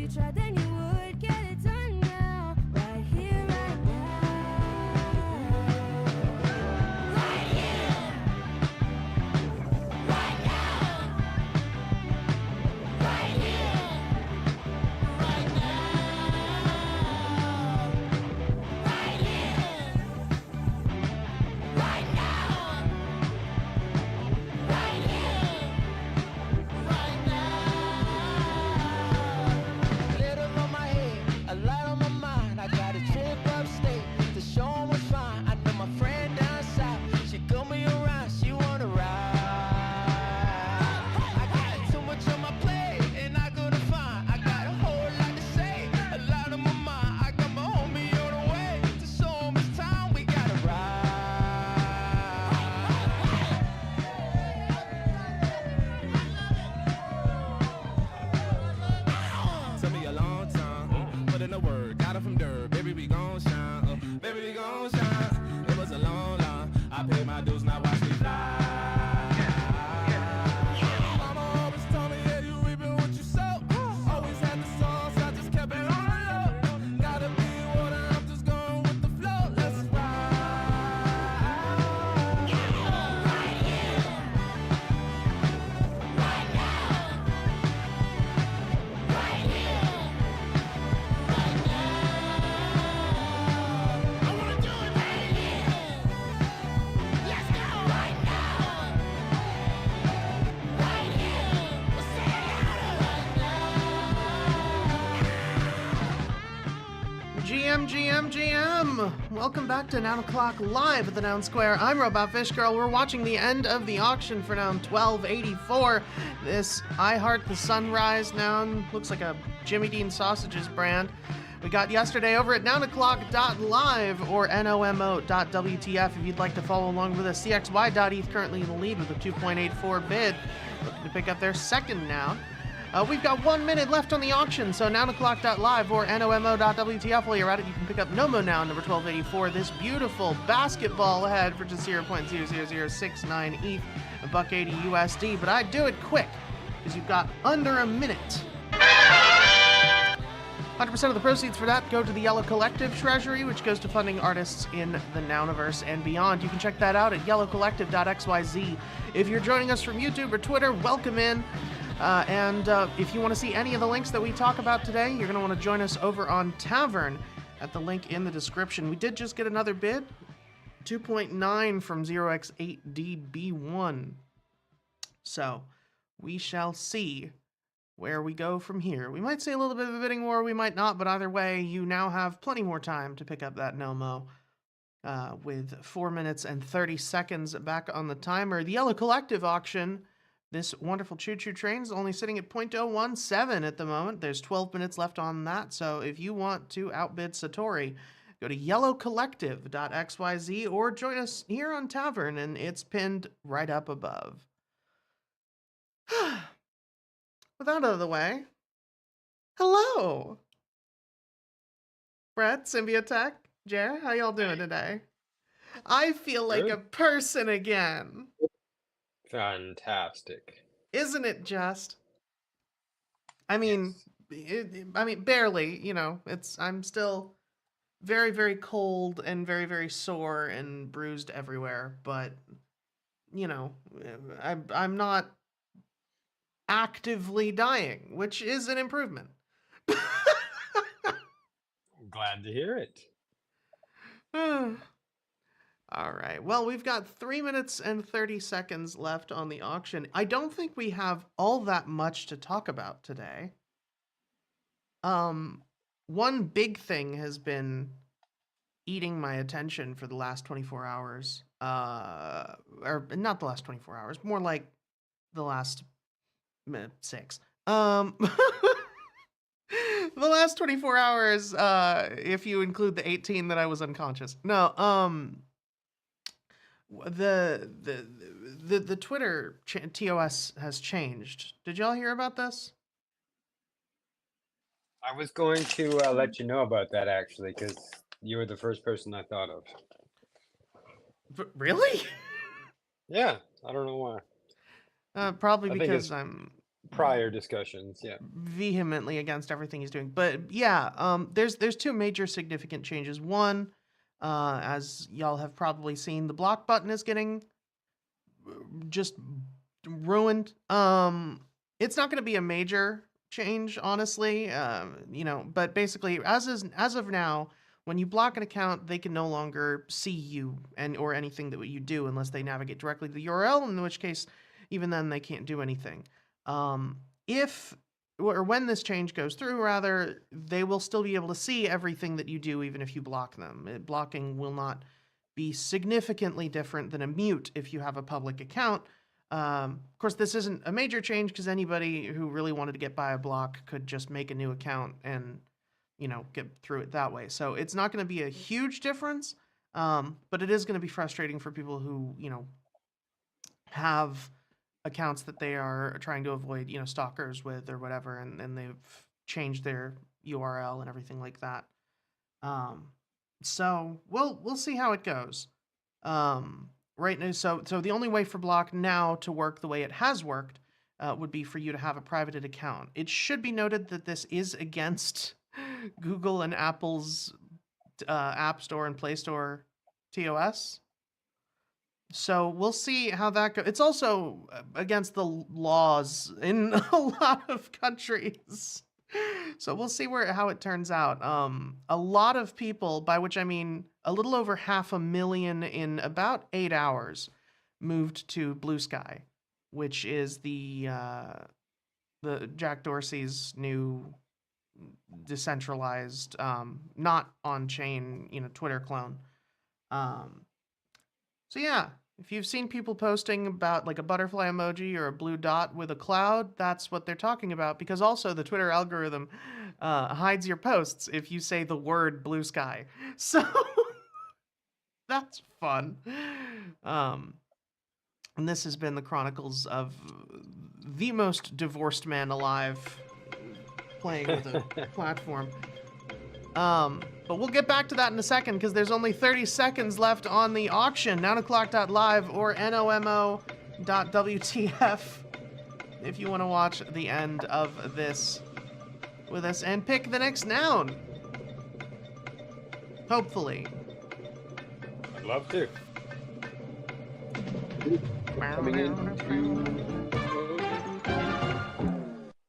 you tried, then you would get it done now. Right here, right now. Right here. Right now. Right here. Right now. Right here. Right now. Right here. Right now. Glitter on my head, a light on my mind. I got a trip upstate to show 'em what's fine. I know my friend down south, she come me around, she wanna ride. I got too much on my plate, and I gotta find. I got a whole lot to say, a lot on my mind. I got my homie on the way to show 'em it's time. We gotta ride. Took me a long time, put in the work, got it from dirt. Baby, we gon' shine, baby, we gon' shine. It was a long line, I paid my dues, now watch me fly. Mama always told me, yeah, you reaping what you sow. Always had the sauce, I just kept it on the low. Gotta be water, I'm just going with the flow. Let's ride. Right here. Right now. Right here. Right now. I wanna do it right here. Let's go right now. Right here. We'll say it louder. GM. Welcome back to Noun O'Clock live at the Noun Square. I'm Robot Fish Girl. We're watching the end of the auction for Noun 1284. This I Heart the Sunrise noun looks like a Jimmy Dean Sausages brand. We got yesterday over at nounclock.live or nomo.wtf if you'd like to follow along with us. CXY.eth currently in the lead with a 2.84 bid, looking to pick up their second noun. We've got 1 minute left on the auction, so nounclock.live or nomo.wtf. While you're at it, you can pick up Nomo Noun number 1284, this beautiful basketball head for just 0.00069 ETH, a $1.80 USD. But I'd do it quick, because you've got under a minute. 100% of the proceeds for that go to the Yellow Collective Treasury, which goes to funding artists in the Nouniverse and beyond. You can check that out at yellowcollective.xyz. If you're joining us from YouTube or Twitter, welcome in. And if you want to see any of the links that we talk about today, you're going to want to join us over on Tavern at the link in the description. We did just get another bid, 2.9 from 0x8DB1. So we shall see where we go from here. We might see a little bit of a bidding war, we might not, but either way, you now have plenty more time to pick up that Nomo. With 4 minutes and 30 seconds back on the timer. The Yellow Collective auction, this wonderful choo-choo train is only sitting at 0.017 at the moment. There's 12 minutes left on that, so if you want to outbid Satori, go to yellowcollective.xyz or join us here on Tavern, and it's pinned right up above. With that out of the way, hello! Brett, Symbiotech, Jer, how y'all doing today? I feel like a person again. Fantastic. Isn't it just? I mean, barely, you know, I'm still very, very cold and very, very sore and bruised everywhere, but, you know, I'm not actively dying, which is an improvement. Glad to hear it. All right. Well, we've got 3 minutes and 30 seconds left on the auction. I don't think we have all that much to talk about today. One big thing has been eating my attention for the last 24 hours. Or not the last 24 hours, more like the last 6. The last 24 hours, if you include the 18 that I was unconscious. No, the Twitter TOS has changed. Did y'all hear about this? I was going to let you know about that, actually, because you were the first person I thought of. Really? Yeah, I don't know why. Probably I think because it's- I'm prior discussions. Yeah. vehemently against everything he's doing. But yeah, there's two major significant changes. One, as y'all have probably seen, the block button is getting just ruined. It's not going to be a major change, honestly. But basically, as of now, when you block an account, they can no longer see you or anything that you do unless they navigate directly to the URL. In which case, even then, they can't do anything. If or when this change goes through, rather, they will still be able to see everything that you do, even if you block them. Blocking will not be significantly different than a mute if you have a public account. Of course, this isn't a major change because anybody who really wanted to get by a block could just make a new account and, get through it that way. So it's not going to be a huge difference, but it is going to be frustrating for people who, have accounts that they are trying to avoid, stalkers with or whatever, and they've changed their URL and everything like that. So we'll see how it goes. Right now, so the only way for block now to work the way it has worked would be for you to have a privated account. It should be noted that this is against Google and Apple's App Store and Play Store TOS. So we'll see how that goes. It's also against the laws in a lot of countries. So we'll see how it turns out. A lot of people, by which I mean a little over 500,000 in about 8 hours, moved to Blue Sky, which is the Jack Dorsey's new decentralized, not on-chain, Twitter clone. So yeah, if you've seen people posting about like a butterfly emoji or a blue dot with a cloud, that's what they're talking about, because also the Twitter algorithm hides your posts if you say the word blue sky. So that's fun. And this has been the chronicles of the most divorced man alive playing with a platform. But we'll get back to that in a second because there's only 30 seconds left on the auction. NownO'Clock.live or NOMO.WTF if you want to watch the end of this with us and pick the next noun. Hopefully. I'd love to. Coming in.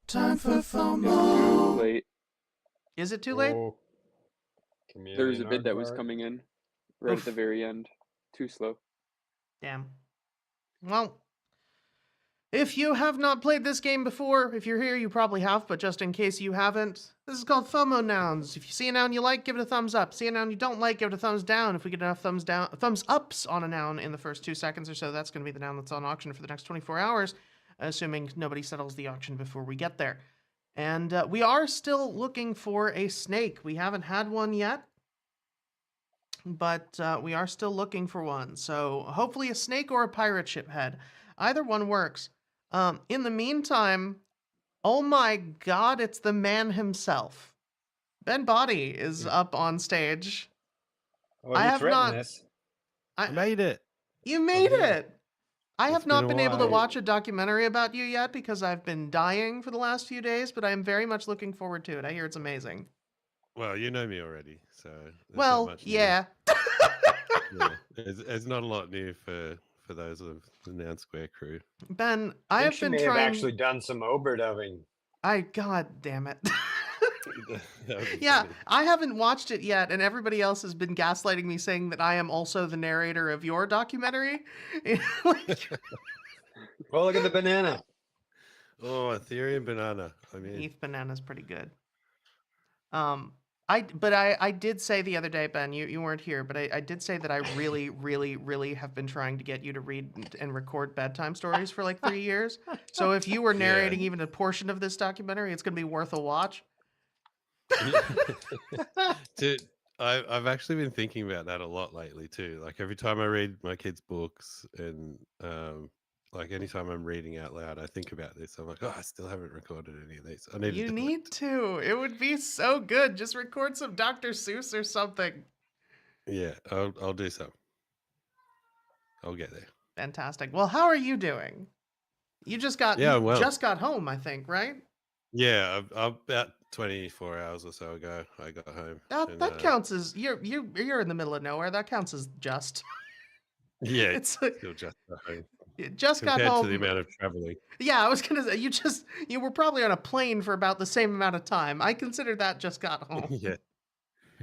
Time for Too FOMO. late. Is it too late? Oh, There was a chameleon bid that was aardvark. coming in right at the Oof. very end. Too slow. Damn. Well, if you have not played this game before, if you're here, you probably have, but just in case you haven't, this is called FOMO nouns. If you see a noun you like, give it a thumbs up. See a noun you don't like, give it a thumbs down. If we get enough thumbs ups on a noun in the first 2 seconds or so, that's going to be the noun that's on auction for the next 24 hours, assuming nobody settles the auction before we get there. And we are still looking for a snake. We haven't had one yet, but we are still looking for one. So hopefully a snake or a pirate ship head. Either one works. In the meantime, oh my god, it's the man himself. Ben Body is up on stage. Well, I you have threatened not- this. I made it. You made Okay. it! I have It's not been been a able to while. watch a documentary about you yet because I've been dying for the last few days, but I am very much looking forward to it. I hear it's amazing. Well, you know me already, so there's not Well, much new. yeah. Yeah. There's not a lot new for those of the Noun Square crew. Ben, I I think have she been may have trying. actually done some overdoving. God damn it. That would be Yeah, funny. I haven't watched it yet, and everybody else has been gaslighting me saying that I am also the narrator of your documentary. Like, Well, look at the banana. Oh, Ethereum banana. I mean, Heath Banana's pretty good. I did say the other day, Ben, you weren't here, but I did say that I really, really, really have been trying to get you to read and record bedtime stories for like 3 years. So if you were Yeah. narrating even a portion of this documentary, it's going to be worth a watch. I've actually been thinking about that a lot lately too. Like every time I read my kids' books and like anytime I'm reading out loud, I think about this. I'm like, oh, I still haven't recorded any of these. I need You to do need it. to. It would be so good. Just record some Dr. Seuss or something. Yeah, I'll do some. I'll get there. Fantastic. Well, how are you doing? You just got Yeah, you well. just got home, I think, right? Yeah, about 24 hours or so ago, I got home. and, That counts as you're in the middle of nowhere. That counts as just. Yeah, It's like, still just got home. you just got Compared home. to the amount of traveling. Yeah, I was gonna say you were probably on a plane for about the same amount of time. I consider that just got home. Yeah,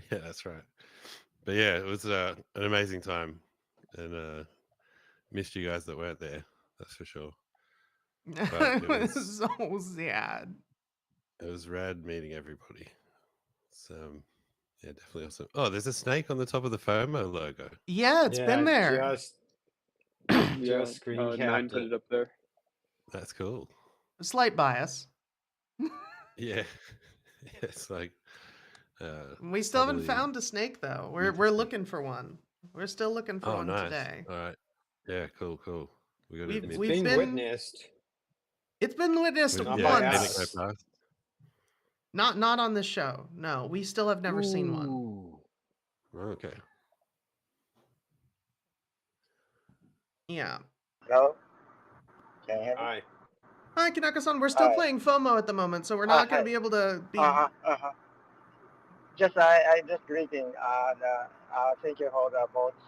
that's right. But yeah, it was an amazing time, and missed you guys that weren't there. That's for sure. But It was so sad. It was rad meeting everybody. So yeah, definitely awesome. Oh, there's a snake on the top of the FOMO logo. Yeah, it's been there. Yeah, screen 9 capped put it. it up there. That's cool. A slight bias. Yeah, it's like We still haven't probably- found a snake though. We're Interesting. looking for one. We're still looking for Oh, one nice. today. All right. Yeah, cool. We got We've- it. It's we've been been- witnessed. It's been witnessed Not yeah, by once. us. Not on this show. No, we still have never seen one. Ooh. Okay. Yeah. Hello? Can you hear me? Hi. Hi, Kanaka-san. We're still Hi. playing FOMO at the moment, so we're not going hi. to be able to be. Just I just greeting and thank you for the votes.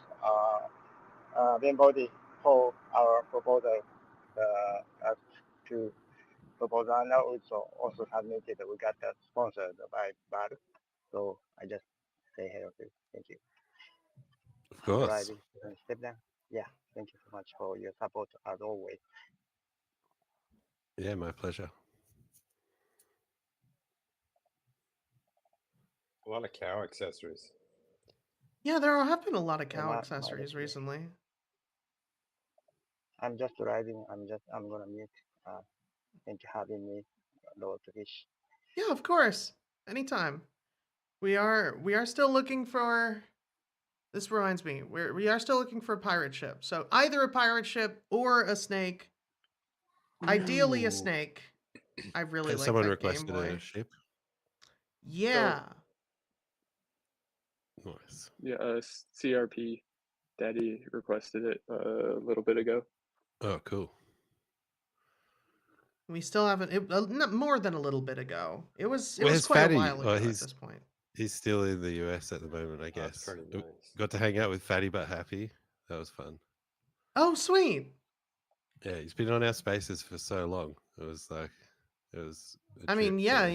Being body for our proposal to proposal and also submitted. We got that sponsored by BAL. So I just say hello to you. Thank you. Of course. Alrighty, step down. Yeah, thank you so much for your support as always. Yeah, my pleasure. A lot of cow accessories. Yeah, there have been a lot of cow not accessories really. recently. I'm just driving. I'm gonna mute. Thank you for having me, Lord Fish. Yeah, of course. Anytime. We are still looking for. This reminds me. We are still looking for a pirate ship. So either a pirate ship or a snake. Ideally, a Ooh. snake. I really Has like someone that Game requested Boy. a ship? Yeah. Nice. Yeah, CRP Daddy requested it a little bit ago. Oh, cool. We still haven't. Not more than a little bit ago. It was Where's quite Fatty? a while ago Oh, at he's- this point. He's still in the US at the moment, I That's guess. pretty We nice. Got to hang out with Fatty but Happy. That was fun. Oh, sweet. Yeah, he's been on our spaces for so long. It was a I mean, trip yeah. to-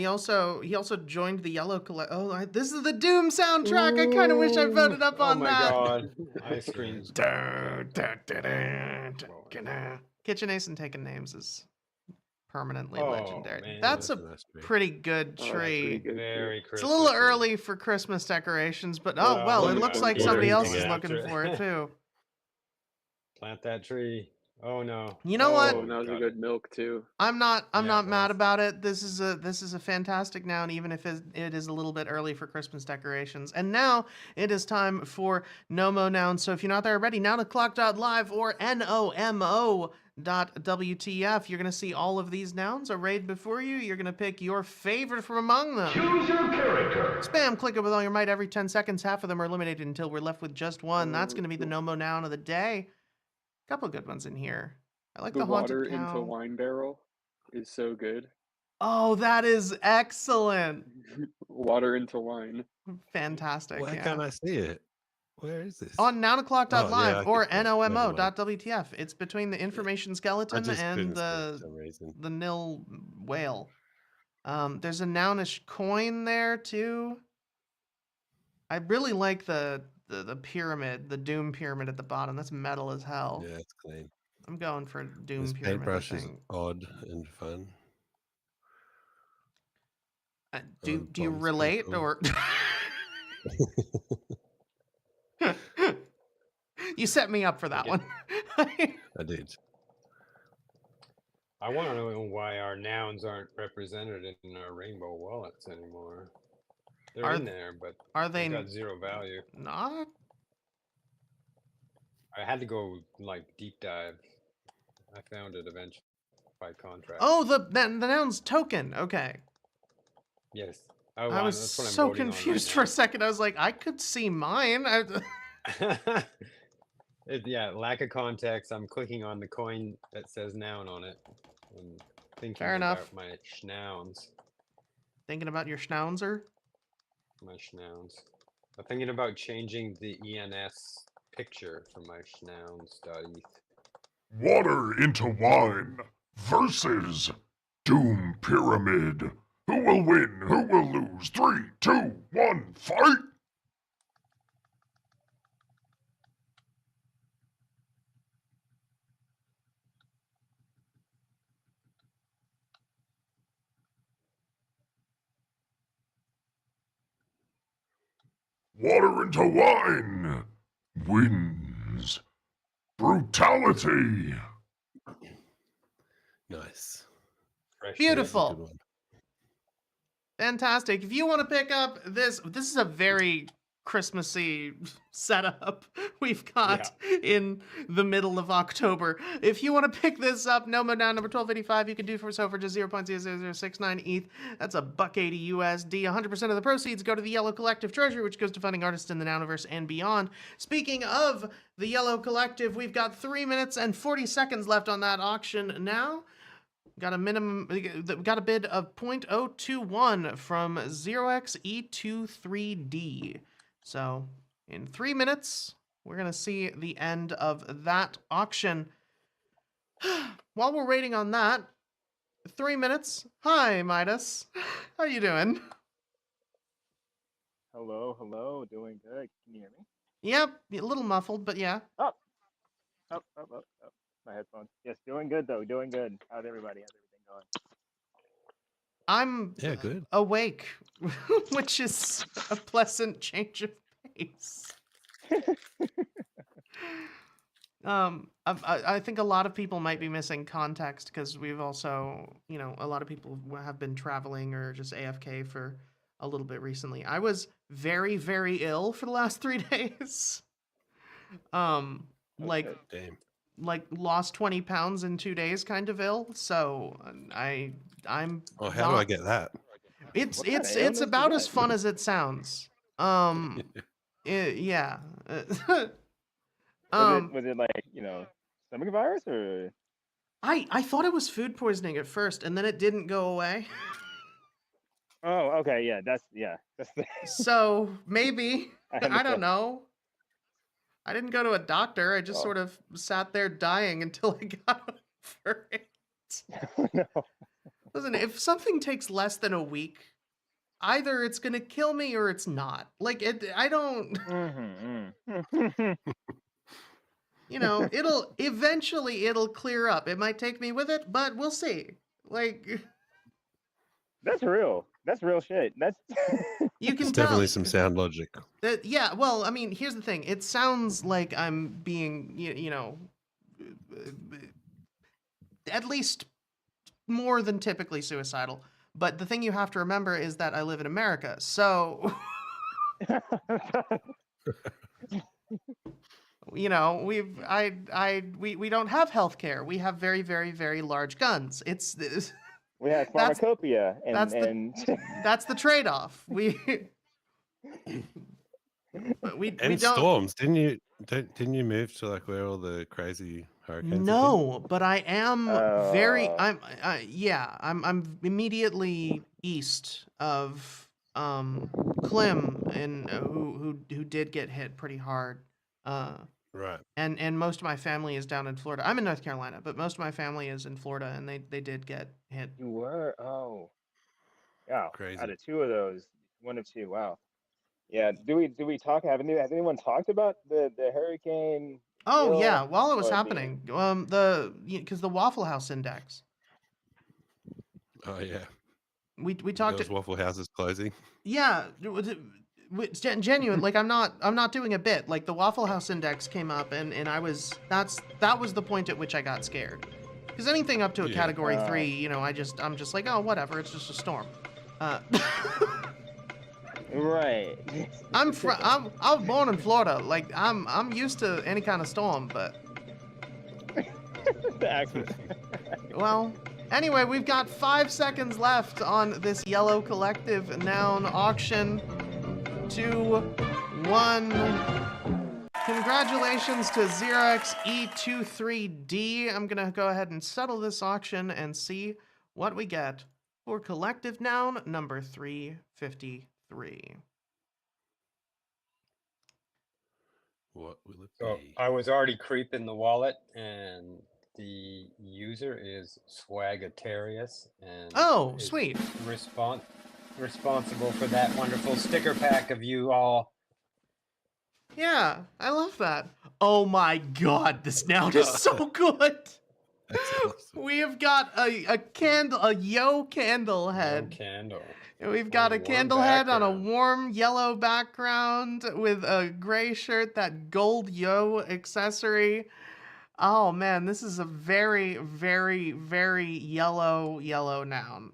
He also joined the Yellow Collect. Oh, this is the Doom soundtrack. I kind of wish I voted up on Oh my that. god. I screened. Kitchen Ace and Taking Names is permanently Oh, legendary. man. That's a nice tree. pretty good Oh, that's tree. pretty good. Very It's Christmas. a little early for Christmas decorations, but oh well, it yeah, looks we'll like do somebody else everything is after looking it. for it too. Plant that tree. Oh no. You know what? Oh, and that was a got good it. milk too. I'm not Yeah, it mad was. about it. This is a fantastic noun, even if it is a little bit early for Christmas decorations. And now it is time for Nomo Nouns. So if you're not there already, nounoclock.live or NOMO.WTF. You're gonna see all of these nouns arrayed before you. You're gonna pick your favorite from among them. Choose your character. Spam click it with all your might every 10 seconds. Half of them are eliminated until we're left with just one. That's gonna be the Nomo Noun of the day. Couple good ones in here. I like The the water haunted into cow. wine barrel is so good. Oh, that is excellent. Water into wine. Fantastic. Why yeah. can't I see it? Where is this? On nounoclock.live Oh, yeah, I or can see it. Never mind. NOMO.WTF. It's between the information I skeleton just and couldn't see it for some reason. the nil whale. There's a nounish coin there too. I really like the pyramid, the Doom pyramid at the bottom. That's metal as hell. Yeah, it's clean. I'm going for Doom This pyramid. paintbrush I is think. odd and fun. Do you Bomb's pretty relate cool. or? You set me up for that one. I did. I want to know why our nouns aren't represented in our rainbow wallets anymore. They're Are- in there, but Are they they got zero value. not? I had to go like deep dive. I found it eventually by contract. Oh, the noun's token. Okay. Yes. I wow, was that's what I'm so voting on right confused for a second. I was like, I could see mine. now. Yeah, lack of context. I'm clicking on the coin that says noun on it. I'm thinking Fair enough. about my schnauns. Thinking about your schnauzer? My schnauns. I'm thinking about changing the ENS picture for my schnauns.eth. Water into wine versus Doom Pyramid. Who will win? Who will lose? 3, 2, 1, fight! Water into wine wins. Brutality. Nice. Fresh Beautiful. Good one. Fantastic. If you want to pick up this is a very Christmassy setup we've got in the middle of October. If you want to pick this up, No Mo Down number 1285, you can do so for just 0.00069 ETH. That's $1.80 USD. 100% of the proceeds go to the Yellow Collective Treasury, which goes to funding artists in the Nouniverse and beyond. Speaking of the Yellow Collective, we've got 3 minutes and 40 seconds left on that auction now. Got a bid of 0.021 from 0xe23D. So in 3 minutes, we're going to see the end of that auction. While we're waiting on that, 3 minutes. Hi, Midas. How you doing? Hello, doing good. Can you hear me? Yep, a little muffled, but yeah. Oh. My headphones. Yes, doing good though, doing good. How's everybody? How's everything going? I'm good. awake, which is a pleasant change of pace. I think a lot of people might be missing context because we've also, a lot of people have been traveling or just AFK for a little bit recently. I was very, very ill for the last 3 days. Damn. Like lost 20 pounds in 2 days, kind of ill. So I'm. Oh, how do I get that? It's about as fun as it sounds. Yeah. Was it like, stomach virus or? I thought it was food poisoning at first, and then it didn't go away. Oh, okay, yeah, that's So maybe I don't know. I didn't go to a doctor. I just sort of sat there dying until I got over it. No. Listen, if something takes less than a week, either it's gonna kill me or it's not. Like I don't. It'll eventually clear up. It might take me with it, but we'll see. Like. That's real. That's real shit. That's you can It's tell. definitely some sound logic. Yeah, well, I mean, here's the thing. It sounds like I'm being, at least more than typically suicidal. But the thing you have to remember is that I live in America, so we don't have healthcare. We have very, very, very large guns. We have pharmacopoeia, that's the trade-off. We don't. Storms. Didn't you move to like where all the crazy hurricanes? No, but I am I'm immediately east of Klim, and who did get hit pretty hard. Right. And most of my family is down in Florida. I'm in North Carolina, but most of my family is in Florida, and they did get hit. You were? Oh. Wow. Crazy. Out of 2 of those, 1 of 2. Wow. Yeah. Do we talk? Has anyone talked about the hurricane? Oh yeah, while it was happening, because the Waffle House index. Oh yeah. We talked. Those Waffle Houses closing. Yeah. It's genuine. Like I'm not doing a bit. Like the Waffle House index came up, and that was the point at which I got scared. Because anything up to a category 3, I'm just like, oh, whatever. It's just a storm. Right. I was born in Florida. Like I'm used to any kind of storm, but. The accent. Well. Anyway, we've got 5 seconds left on this Yellow Collective Noun auction. 2, 1. Congratulations to XeroXE23D. I'm going to go ahead and settle this auction and see what we get for collective noun number 353. What will it So be? I was already creeping the wallet, and the user is Swagatarius, and Oh, is sweet. responsible for that wonderful sticker pack of you all. Yeah, I love that. Oh my god, this noun is so good. That's awesome. We have got a candle, a yo candle No head. candle. And we've On got a a warm candle head on a background. warm yellow background with a gray shirt, that gold yo accessory. Oh man, this is a very, very, very yellow noun.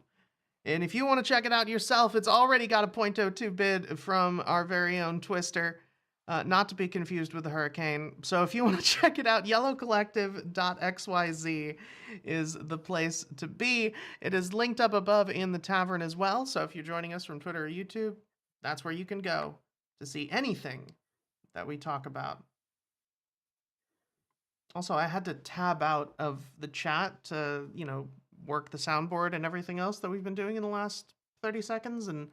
And if you want to check it out yourself, it's already got a .02 bid from our very own Twister, not to be confused with the Hurricane. So if you want to check it out, yellowcollective.xyz is the place to be. It is linked up above in the tavern as well. So if you're joining us from Twitter or YouTube, that's where you can go to see anything that we talk about. Also, I had to tab out of the chat to, work the soundboard and everything else that we've been doing in the last 30 seconds. And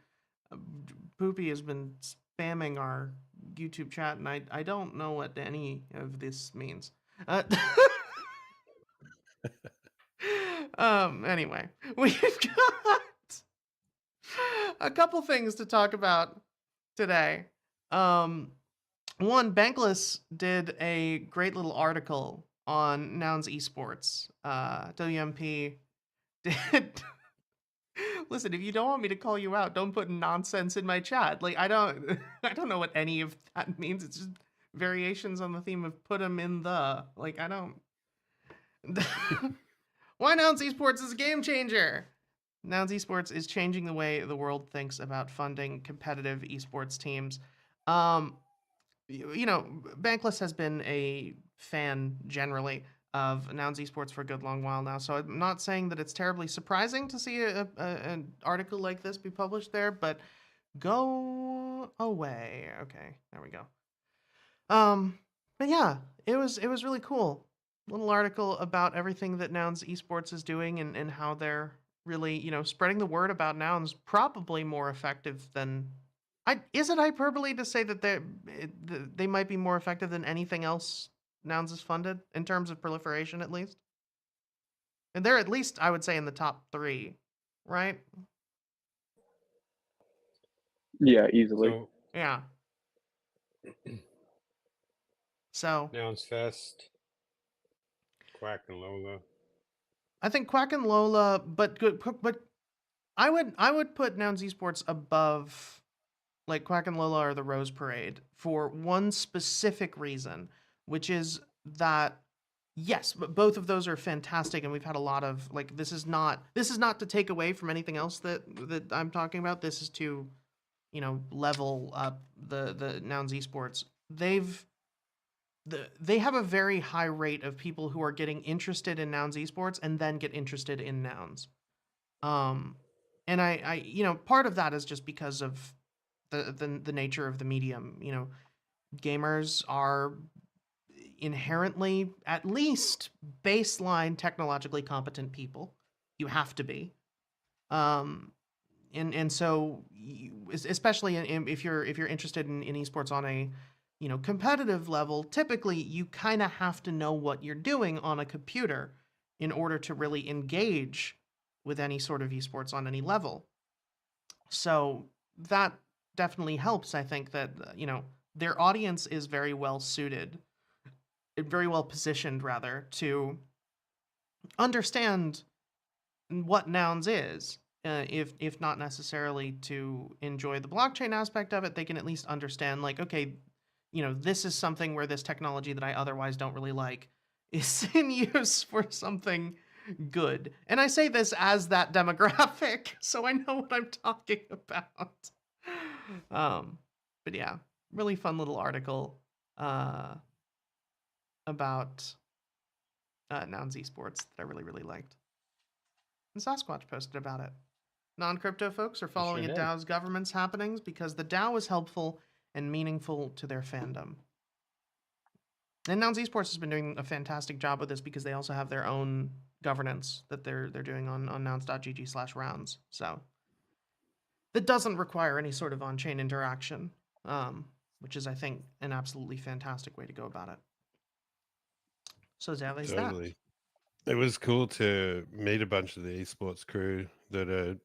Poopy has been spamming our YouTube chat, and I don't know what any of this means. Anyway, we've got a couple things to talk about today. One, Bankless did a great little article on Nouns Esports. WMP did. Listen, if you don't want me to call you out, don't put nonsense in my chat. Like I don't know what any of that means. It's just variations on the theme of put them in the. Like I don't. Why Nouns Esports is a game changer. Nouns Esports is changing the way the world thinks about funding competitive esports teams. Bankless has been a fan generally of Nouns Esports for a good long while now, so I'm not saying that it's terribly surprising to see an article like this be published there, but go away. Okay, there we go. But yeah, it was really cool. Little article about everything that Nouns Esports is doing and how they're really, spreading the word about Nouns probably more effective than is it hyperbole to say that they might be more effective than anything else Nouns is funded in terms of proliferation, at least? And they're at least, I would say, in the top 3, right? Yeah, easily. So Yeah. So Nouns Fest, Quack and Lola. I think Quack and Lola, but I would put Nouns Esports above like Quack and Lola or the Rose Parade for one specific reason, which is that yes, but both of those are fantastic, and we've had a lot of like this is not to take away from anything else that I'm talking about. This is to, level up the Nouns Esports. They have a very high rate of people who are getting interested in Nouns Esports and then get interested in Nouns. And I part of that is just because of the nature of the medium. Gamers are inherently at least baseline technologically competent people. You have to be. And so especially if you're interested in esports on a competitive level, typically you kind of have to know what you're doing on a computer in order to really engage with any sort of esports on any level. So that definitely helps. I think that their audience is very well suited, very well positioned rather, to understand what Nouns is. If not necessarily to enjoy the blockchain aspect of it, they can at least understand, like, okay, this is something where this technology that I otherwise don't really like is in use for something good. And I say this as that demographic, so I know what I'm talking about. But yeah, really fun little article about Nouns Esports that I really, really liked. And Sasquatch posted about it. Non-crypto folks are following sure a did. DAO's government's happenings because the DAO is helpful and meaningful to their fandom. And Nouns Esports has been doing a fantastic job with this because they also have their own governance that they're doing on nouns.gg/rounds. So that doesn't require any sort of on-chain interaction, which is, I think, an absolutely fantastic way to go about it. So there is that. Totally. It was cool to meet a bunch of the esports crew that are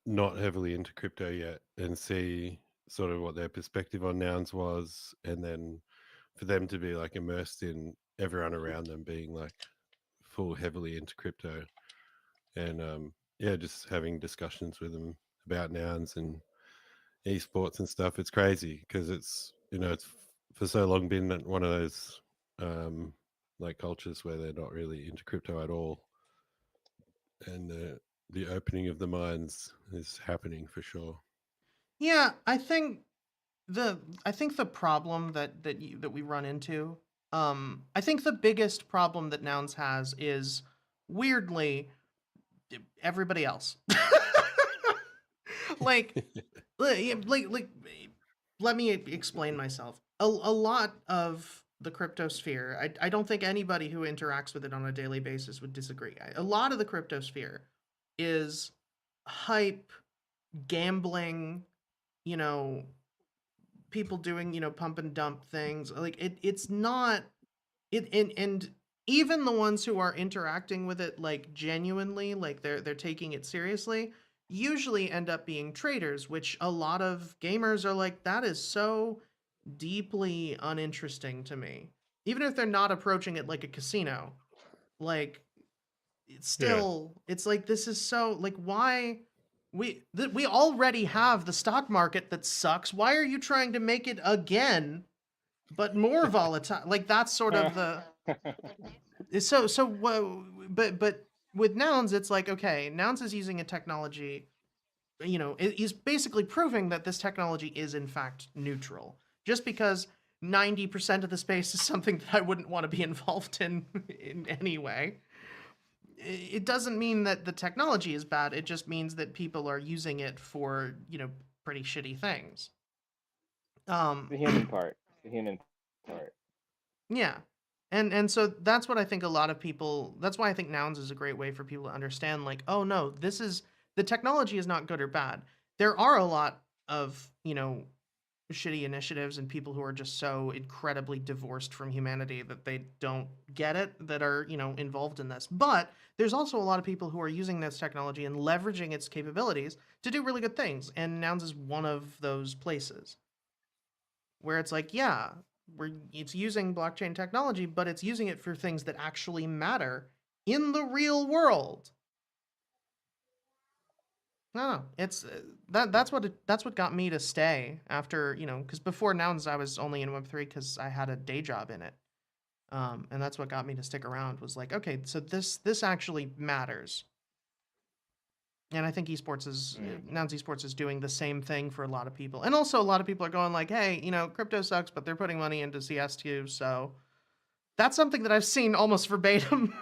not heavily into crypto yet and see sort of what their perspective on nouns was, and then for them to be like immersed in everyone around them being like full heavily into crypto, and yeah, just having discussions with them about nouns and esports and stuff. It's crazy because it's, you know, it's for so long been one of those like cultures where they're not really into crypto at all, and the opening of the minds is happening for sure. Yeah, I think the problem that we run into, I think the biggest problem that Nouns has is, weirdly, everybody else. like, like, let me explain myself. A lot of the cryptosphere, I don't think anybody who interacts with it on a daily basis would disagree. A lot of the cryptosphere is hype, gambling, you know, people doing, you know, pump and dump things. Like it's not it and even the ones who are interacting with it like genuinely, like they're taking it seriously, usually end up being traders, which a lot of gamers are like, that is so deeply uninteresting to me. Even if they're not approaching it like a casino, like it's still, it's like, this is so, like, why we already have the stock market that sucks. Why are you trying to make it again but more volatile? Like, that's sort of the but with nouns, it's like, okay, nouns is using a technology, you know, is basically proving that this technology is in fact neutral. Just because 90% of the space is something that I wouldn't want to be involved in any way, it doesn't mean that the technology is bad. It just means that people are using it for, you know, pretty shitty things. The human part. The human part. Yeah. And so that's what I think a lot of people, that's why I think nouns is a great way for people to understand, like, oh no, this is, the technology is not good or bad. There are a lot of, you know, shitty initiatives and people who are just so incredibly divorced from humanity that they don't get it, that are, you know, involved in this. But there's also a lot of people who are using this technology and leveraging its capabilities to do really good things. And nouns is one of those places where it's like, yeah, it's using blockchain technology, but it's using it for things that actually matter in the real world. No, it's that's what got me to stay after, you know, because before nouns I was only in Web3 because I had a day job in it, and that's what got me to stick around. Was like, okay, so this actually matters. And I think esports is, Nouns Esports is doing the same thing for a lot of people. And also a lot of people are going like, hey, you know, crypto sucks, but they're putting money into CS too. So that's something that I've seen almost verbatim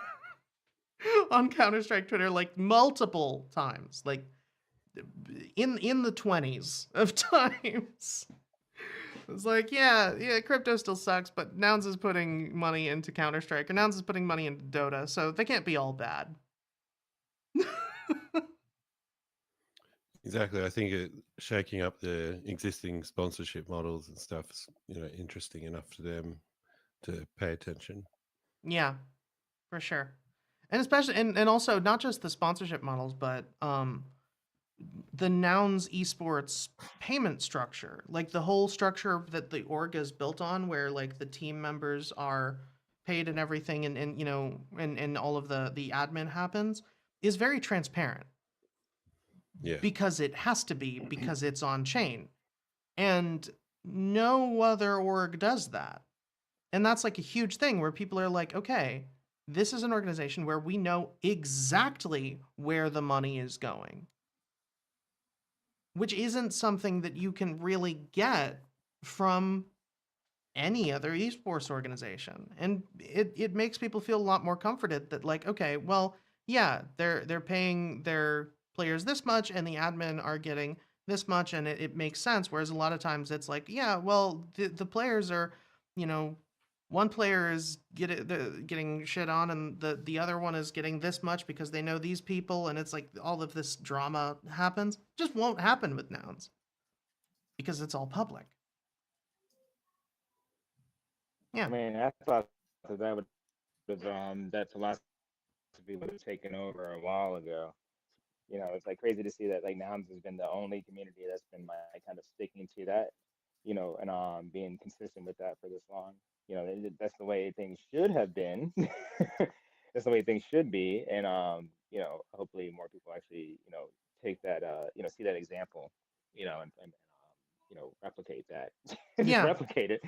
on Counter-Strike Twitter, like multiple times, like in the 20s of times. It's like, yeah, crypto still sucks, but Nouns is putting money into Counter-Strike, or Nouns is putting money into Dota, so they can't be all bad. Exactly. I think shaking up the existing sponsorship models and stuff is, you know, interesting enough to them to pay attention. Yeah, for sure. And especially, and also not just the sponsorship models, but the Nouns esports payment structure, like the whole structure that the org is built on, where like the team members are paid and everything, and you know, and all of the admin happens, is very transparent. Yeah. Because it has to be, because it's on chain. And no other org does that. And that's like a huge thing where people are like, okay, this is an organization where we know exactly where the money is going, which isn't something that you can really get from any other esports organization. And it makes people feel a lot more comforted that, like, okay, well, yeah, they're paying their players this much and the admin are getting this much, and it makes sense. Whereas a lot of times it's like, yeah, well, the players are, you know, one player is getting shit on, and the other one is getting this much because they know these people, and it's like all of this drama happens. Just won't happen with nouns because it's all public. Yeah. I mean, I thought that would that philosophy would have taken over a while ago. You know, it's like crazy to see that like Nouns has been the only community that's been like kind of sticking to that, you know, and being consistent with that for this long. You know, that's the way things should have been. That's the way things should be, and you know, hopefully more people actually, you know, take that, you know, see that example, you know, and you know, replicate that. Just Yeah. replicate it.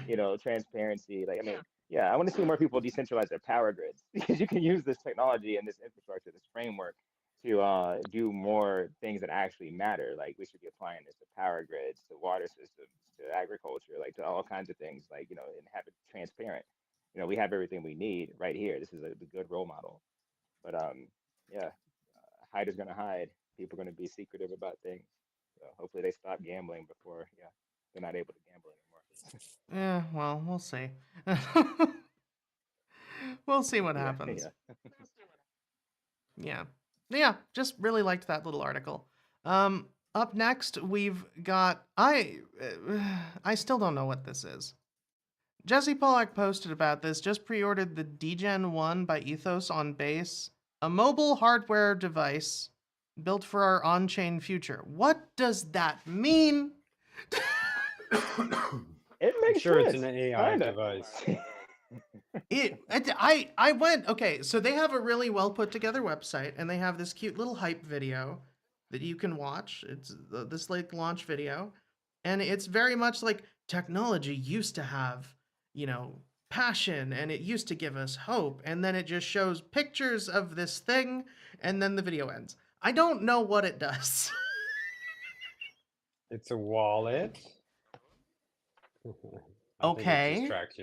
You know, transparency. Like, I mean, yeah, I want to see more people decentralize their power grids because you can use this technology and this infrastructure, this framework to do more things that actually matter. Like we should be applying this to power grids, to water systems, to agriculture, like to all kinds of things. Like, you know, and have it transparent. You know, we have everything we need right here. This is a good role model. But yeah, hide is gonna hide. People are gonna be secretive about things. So hopefully they stop gambling before, yeah, they're not able to gamble anymore. Yeah, well, we'll see. We'll see what Yeah, happens. yeah. Yeah. Yeah, just really liked that little article. Up next, we've got I still don't know what this is. Jesse Pollack posted about this, just pre-ordered the DGen 1 by Ethos on base, a mobile hardware device built for our on-chain future. What does that mean? It I'm makes sure sense. it's an AI Kinda. device. I went, okay, so they have a really well put together website, and they have this cute little hype video that you can watch. It's this like launch video, and it's very much like technology used to have, you know, passion, and it used to give us hope, and then it just shows pictures of this thing, and then the video ends. I don't know what it does. It's a wallet. I think it Okay. just tracks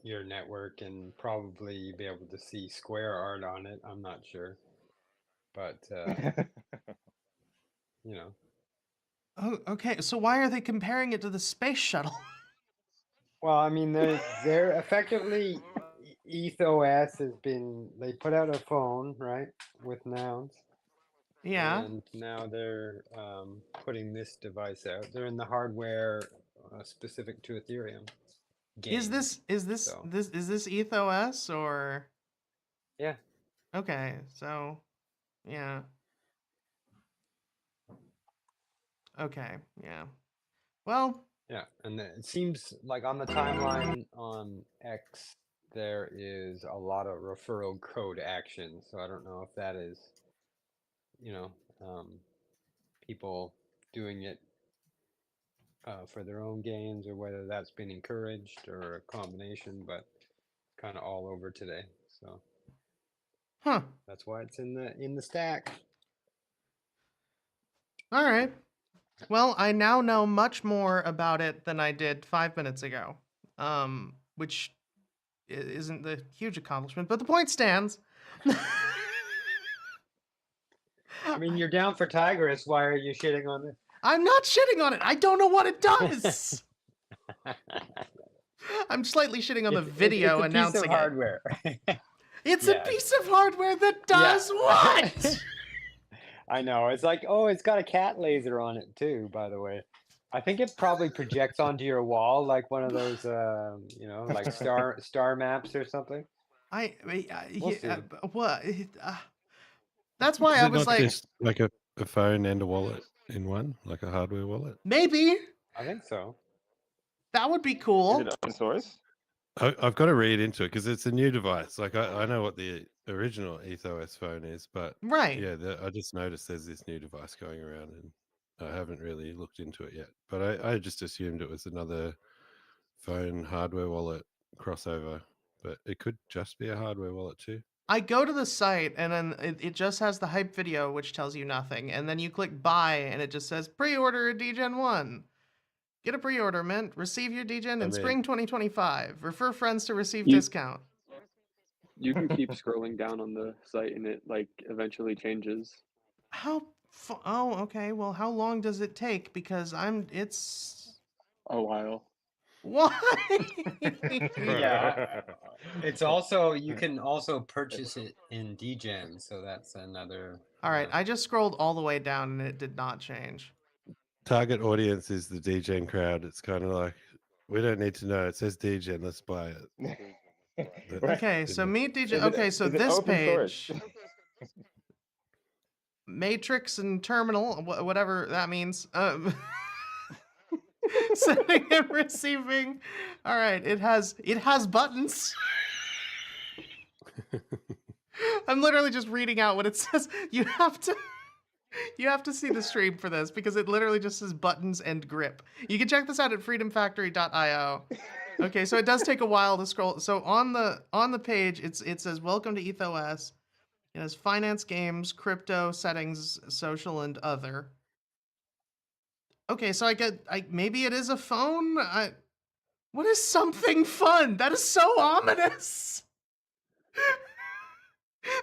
your network, and probably be able to see square art on it. I'm not sure, but you know. Oh, okay, so why are they comparing it to the space shuttle? Well, I mean, they're effectively Ethos has been. They put out a phone, right, with nouns. Yeah. And now they're putting this device out. They're in the hardware specific to Ethereum. Is this so. is this Ethos or? Yeah. Okay, so yeah. Okay, yeah. Well. Yeah, and it seems like on the timeline on X there is a lot of referral code action. So I don't know if that is, you know, people doing it for their own gains, or whether that's been encouraged or a combination, but kind of all over today. So Huh. that's why it's in the stack. All right. Well, I now know much more about it than I did 5 minutes ago. Which isn't a huge accomplishment, but the point stands. I mean, you're down for Tigris. Why are you shitting on it? I'm not shitting on it. I don't know what it does. I'm slightly shitting on the video it's a announcing piece of hardware. It's a piece of hardware that does what? I know. It's like, oh, it's got a cat laser on it too, by the way. I think it probably projects onto your wall like one of those, you know, like star maps or something. We'll see. What? That's why Is I it was not like, just like a phone and a wallet in one, like a hardware wallet? maybe I think so. that would be cool. Is it open source? I've got to read into it because it's a new device. Like I know what the original Ethos phone is, but Right. yeah, I just noticed there's this new device going around, and I haven't really looked into it yet. But I just assumed it was another phone hardware wallet crossover, but it could just be a hardware wallet too. I go to the site and then it just has the hype video, which tells you nothing, and then you click buy and it just says pre-order a DGen 1. Get a pre-order, Mint. Receive your DGen in spring 2025. Refer friends to receive discount. You can keep scrolling down on the site and it like eventually changes. Oh, okay. Well, how long does it take? Because it's a while. Why? Yeah. It's also, you can also purchase it in DGen, so that's another. All right, I just scrolled all the way down and it did not change. Target audience is the DGen crowd. It's kind of like, we don't need to know. It says DGen, let's buy it. But, Okay, so meet DJ. Is it- Okay, so is it this open source? page, Matrix and Terminal, whatever that means. Sending and receiving. All right, it has buttons. I'm literally just reading out what it says. You have to see the stream for this because it literally just says buttons and grip. You can check this out at freedomfactory.io. Okay, so it does take a while to scroll. So on the page, it says welcome to EthOS. It has finance, games, crypto, settings, social, and other. Okay, so maybe it is a phone. What is something fun? That is so ominous.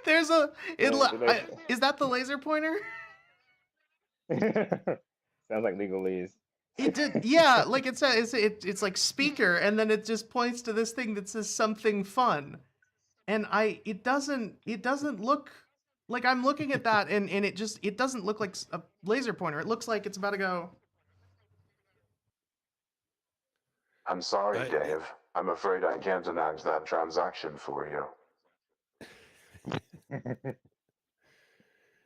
There's a is that the laser pointer? Sounds like legalese. It did, yeah. Like it says, it's like speaker, and then it just points to this thing that says something fun, and it doesn't look like I'm looking at that, and it doesn't look like a laser pointer. It looks like it's about to go. I'm sorry, Dave. I'm afraid I can't enact that transaction for you.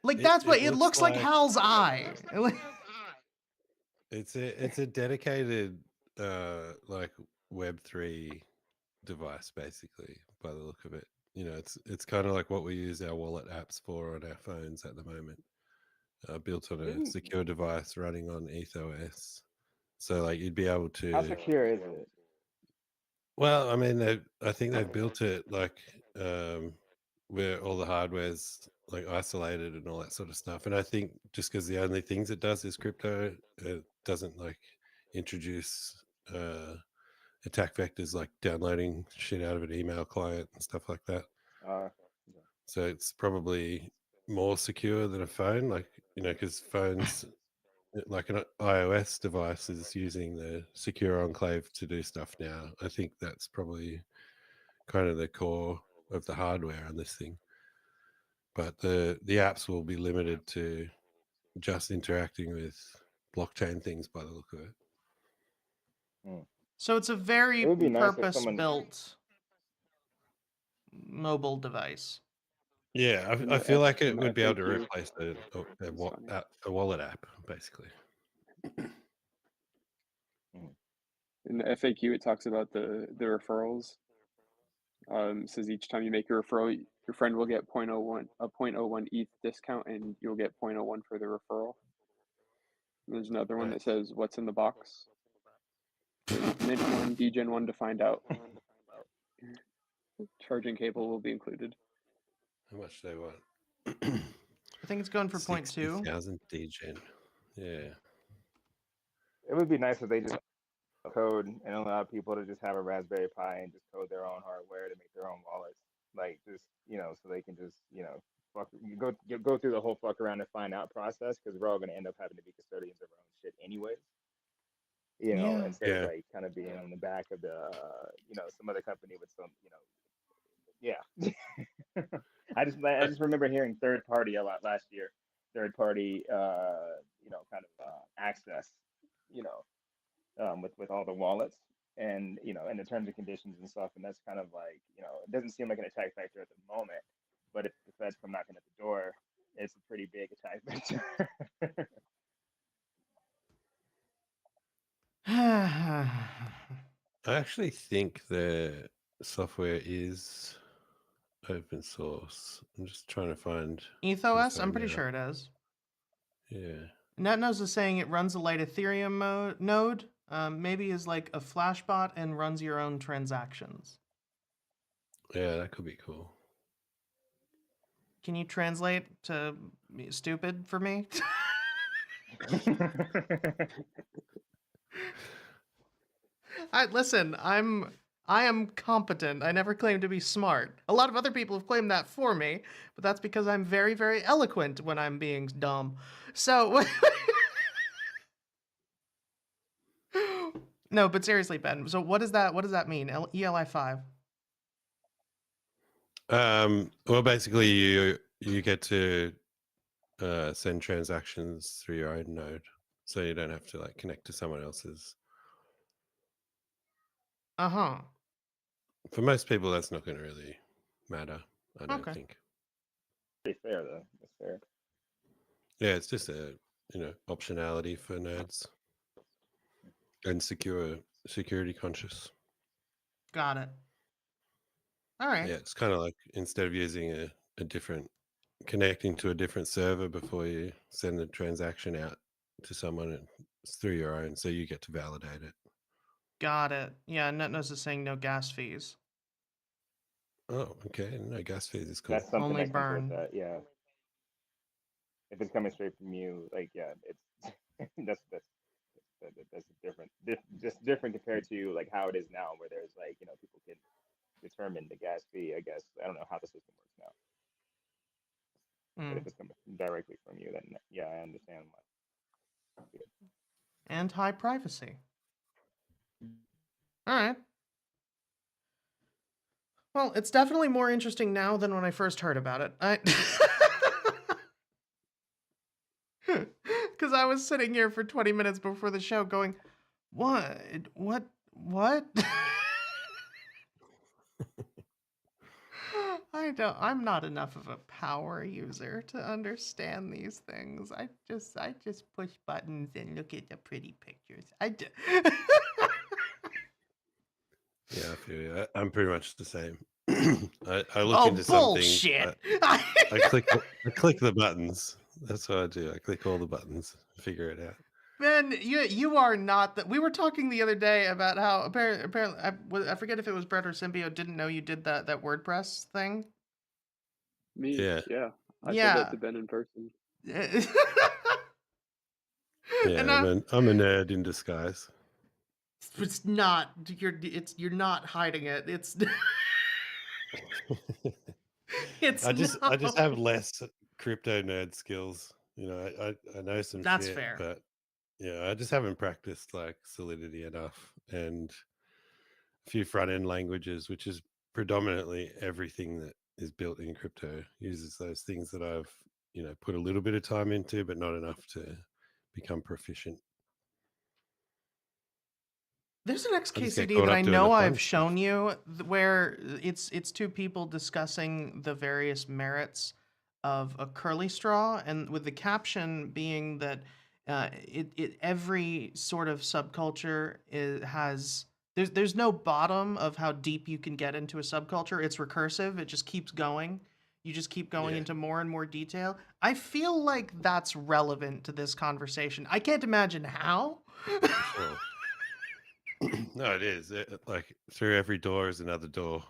Like that's what it looks like. Hal's eye. It's a dedicated like Web3 device, basically, by the look of it. You know, it's kind of like what we use our wallet apps for on our phones at the moment, built on a secure device running on EthOS. So like you'd be able to. How secure is it? Well, I mean, I think they've built it like where all the hardware's like isolated and all that sort of stuff. And I think just because the only things it does is crypto, it doesn't like introduce attack vectors like downloading shit out of an email client and stuff like that. So it's probably more secure than a phone, like, you know, because phones like an iOS device is using the secure enclave to do stuff now. I think that's probably kind of the core of the hardware on this thing. But the apps will be limited to just interacting with blockchain things by the look of it. So it's a very It would be nice if purpose-built mobile device. Yeah, I feel like it would be able to replace a wallet app, basically. In the FAQ, it talks about the referrals. Says each time you make a referral, your friend will get a 0.01 ETH discount, and you'll get 0.01 for the referral. There's another one that says what's in the box. Mint 1, DGen 1 to find out. Charging cable will be included. How much do they want? I think it's going for 0.2. 60,000 DGen. Yeah. It would be nice if they just code and allow people to just have a Raspberry Pi and just code their own hardware to make their own wallets. Like just, you know, so they can just, you know, go through the whole fuck around and find out process, because we're all going to end up having to be custodians of our own shit anyways. You know, instead of like kind of being on the back of the, you know, some other company with some, you know, yeah. I just remember hearing third party a lot last year. Third party, you know, kind of access, you know, with all the wallets and, you know, and the terms and conditions and stuff. And that's kind of like, you know, it doesn't seem like an attack vector at the moment, but if the Feds come knocking at the door, it's a pretty big attack vector. I actually think the software is open source. I'm just trying to find EthOS. I'm pretty sure it is. Yeah. NetNose is saying it runs a light Ethereum node. Maybe is like a Flashbot and runs your own transactions. Yeah, that could be cool. Can you translate to stupid for me? Listen, I am competent. I never claimed to be smart. A lot of other people have claimed that for me, but that's because I'm very, very eloquent when I'm being dumb. So No, but seriously, Ben. So what does that mean? ELI 5. Well, basically, you get to send transactions through your own node, so you don't have to like connect to someone else's. Uh-huh. For most people, that's not going to really matter. I don't Okay. think. Pretty fair though. That's fair. Yeah, it's just a optionality for nodes and security conscious. Got it. All right. Yeah, it's kind of like instead of using a different connecting to a different server before you send the transaction out to someone, it's through your own, so you get to validate it. Got it. Yeah, NetNose is saying no gas fees. Oh, okay. No gas fees is cool. That's something Only that comes burn. with that. Yeah. If it's coming straight from you, like yeah, it's that's different. Just different compared to like how it is now, where there's like people can determine the gas fee. I guess I don't know how the system works now, but if it's coming directly from you, then yeah, I understand why. And high privacy. All right. Well, it's definitely more interesting now than when I first heard about it. Because I was sitting here for 20 minutes before the show going, what? I'm not enough of a power user to understand these things. I just push buttons and look at the pretty pictures. Yeah, I feel you. I'm pretty much the same. I look into something. Bullshit. I click the buttons. That's what I do. I click all the buttons, figure it out. Man, you are not that. We were talking the other day about how apparently I forget if it was Brett or Symbio didn't know you did that WordPress thing. Me? Yeah. I said that to Ben in person. Yeah, And I'm a nerd in disguise. it's not you're not hiding it. It's I just have less crypto nerd skills. I know some That's shit, fair. but yeah, I just haven't practiced like Solidity enough and a few front end languages, which is predominantly everything that is built in crypto uses those things that I've put a little bit of time into, but not enough to become proficient. There's an I just get XKCD caught that up I doing know the fun I've shown you where it's two people discussing the various merits of a curly straw, and with the caption being that every sort of subculture has there's no bottom of how deep you can get into a subculture. It's recursive. It just keeps going. You just keep going Yeah. into more and more detail. I feel like that's relevant to this conversation. I can't imagine how. Sure. No, it is. Like through every door is another door.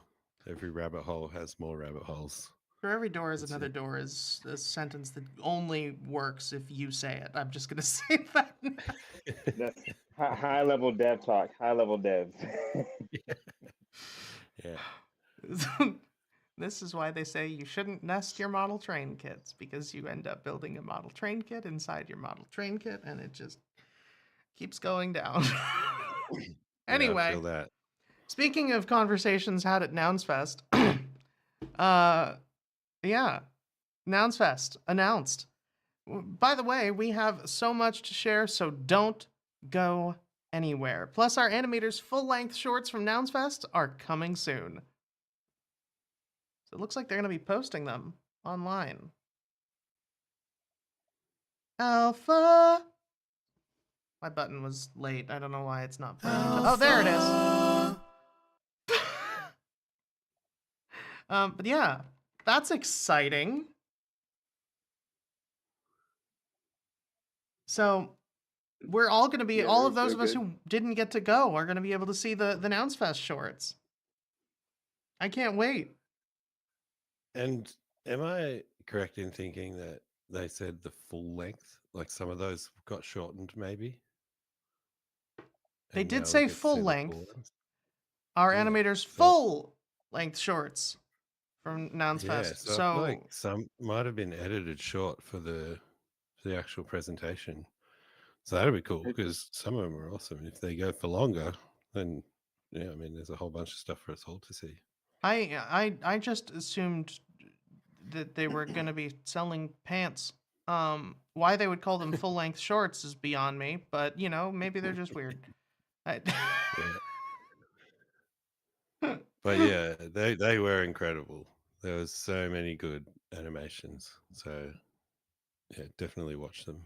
Every rabbit hole has more rabbit holes. For every door is That's another it. door is a sentence that only works if you say it. I'm just gonna say that now. That's high level dev talk. High level devs. Yeah. This is why they say you shouldn't nest your model train kits, because you end up building a model train kit inside your model train kit, and it just keeps going down. Yeah, I Anyway, feel that. speaking of conversations had at Nouns Fest, yeah, Nouns Fest announced. By the way, we have so much to share, so don't go anywhere. Plus, our animators' full-length shorts from Nouns Fest are coming soon. So it looks like they're going to be posting them online. Alpha! My button was late. I don't know why it's not playing. Oh, there it is. But yeah, that's exciting. So we're all going to be, all of those of us who didn't get to go are going to be able to see the Nouns Fest shorts. I can't wait. And am I correct in thinking that they said the full length? Like some of those got shortened, maybe? They And did now we say get to full see the length. ones? Our Yeah, animators' so- full length shorts from Nouns Yeah, Fest. so I feel like some might have been edited short for the actual presentation. So that'd be cool It- because some of them are awesome. If they go for longer, then yeah, I mean, there's a whole bunch of stuff for us all to see. I just assumed that they were going to be selling pants. Why they would call them full length shorts is beyond me, but you know, maybe they're just weird. I... Yeah. But yeah, they were incredible. There was so many good animations. So yeah, definitely watch them.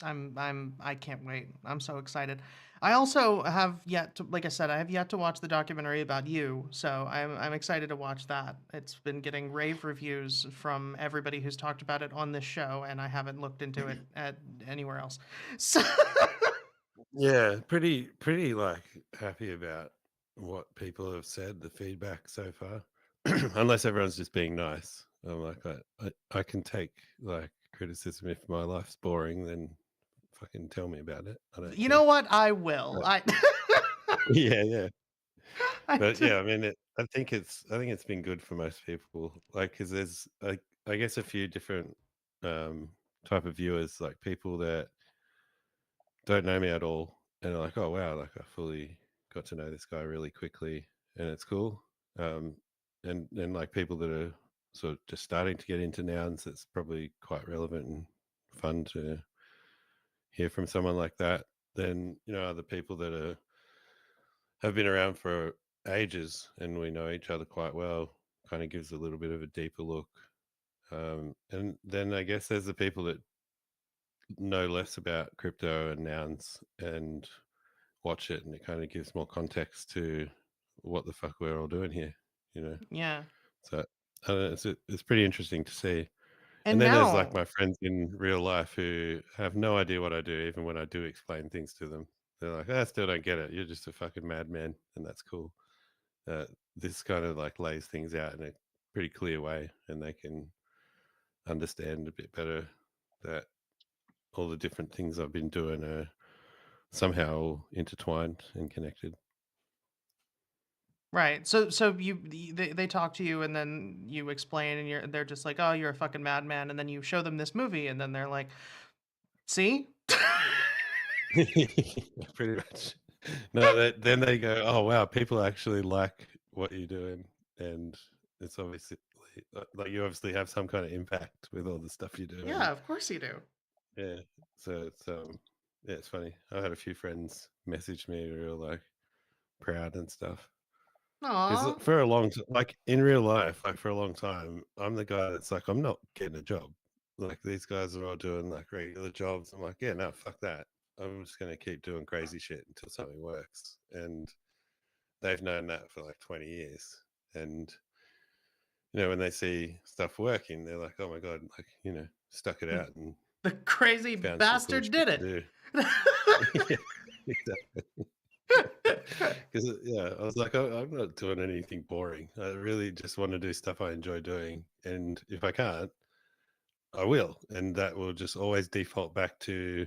I can't wait. I'm so excited. I also have yet to, like I said, I have yet to watch the documentary about you, so I'm excited to watch that. It's been getting rave reviews from everybody who's talked about it on this show, and I haven't looked into it at anywhere else. So Yeah, pretty like happy about what people have said, the feedback so far. Unless everyone's just being nice. I'm like, I can take like criticism if my life's boring, then fucking tell me about it. I don't you care. know what? I will. But, yeah. I But did- yeah, I mean, I think it's been good for most people. Like, because there's I guess a few different um type of viewers, like people that don't know me at all and are like, oh wow, like I fully got to know this guy really quickly and it's cool. Um, and then like people that are sort of just starting to get into nouns, it's probably quite relevant and fun to hear from someone like that. Then other people that have been around for ages and we know each other quite well, kind of gives a little bit of a deeper look. And then I guess there's the people that know less about crypto and nouns and watch it, and it kind of gives more context to what the fuck we're all doing here. yeah. So I don't know, it's pretty interesting to see. And And then there's like now, my friends in real life who have no idea what I do, even when I do explain things to them. They're like, I still don't get it. You're just a fucking madman, and that's cool. This kind of like lays things out in a pretty clear way, and they can understand a bit better that all the different things I've been doing are somehow intertwined and connected. right? So they talk to you, and then you explain, and they're just like, oh, you're a fucking madman, and then you show them this movie, and then they're like, see. Pretty much. No, then they go, oh wow, people actually like what you're doing, and it's obviously like you obviously have some kind of impact with all the stuff you do. Yeah, of course you do. Yeah, so yeah, it's funny. I had a few friends message me real like proud and stuff. Because Aw. for a long time, like in real life, like for a long time, I'm the guy that's like, I'm not getting a job. Like these guys are all doing like regular jobs. I'm like, yeah, no, fuck that. I'm just gonna keep doing crazy shit until something works. And they've known that for like 20 years. And when they see stuff working, they're like, oh my god, like stuck it out and The crazy found some cool bastard shit did to it. do. Yeah, exactly. Because I was like, I'm not doing anything boring. I really just want to do stuff I enjoy doing, and if I can't, I will, and that will just always default back to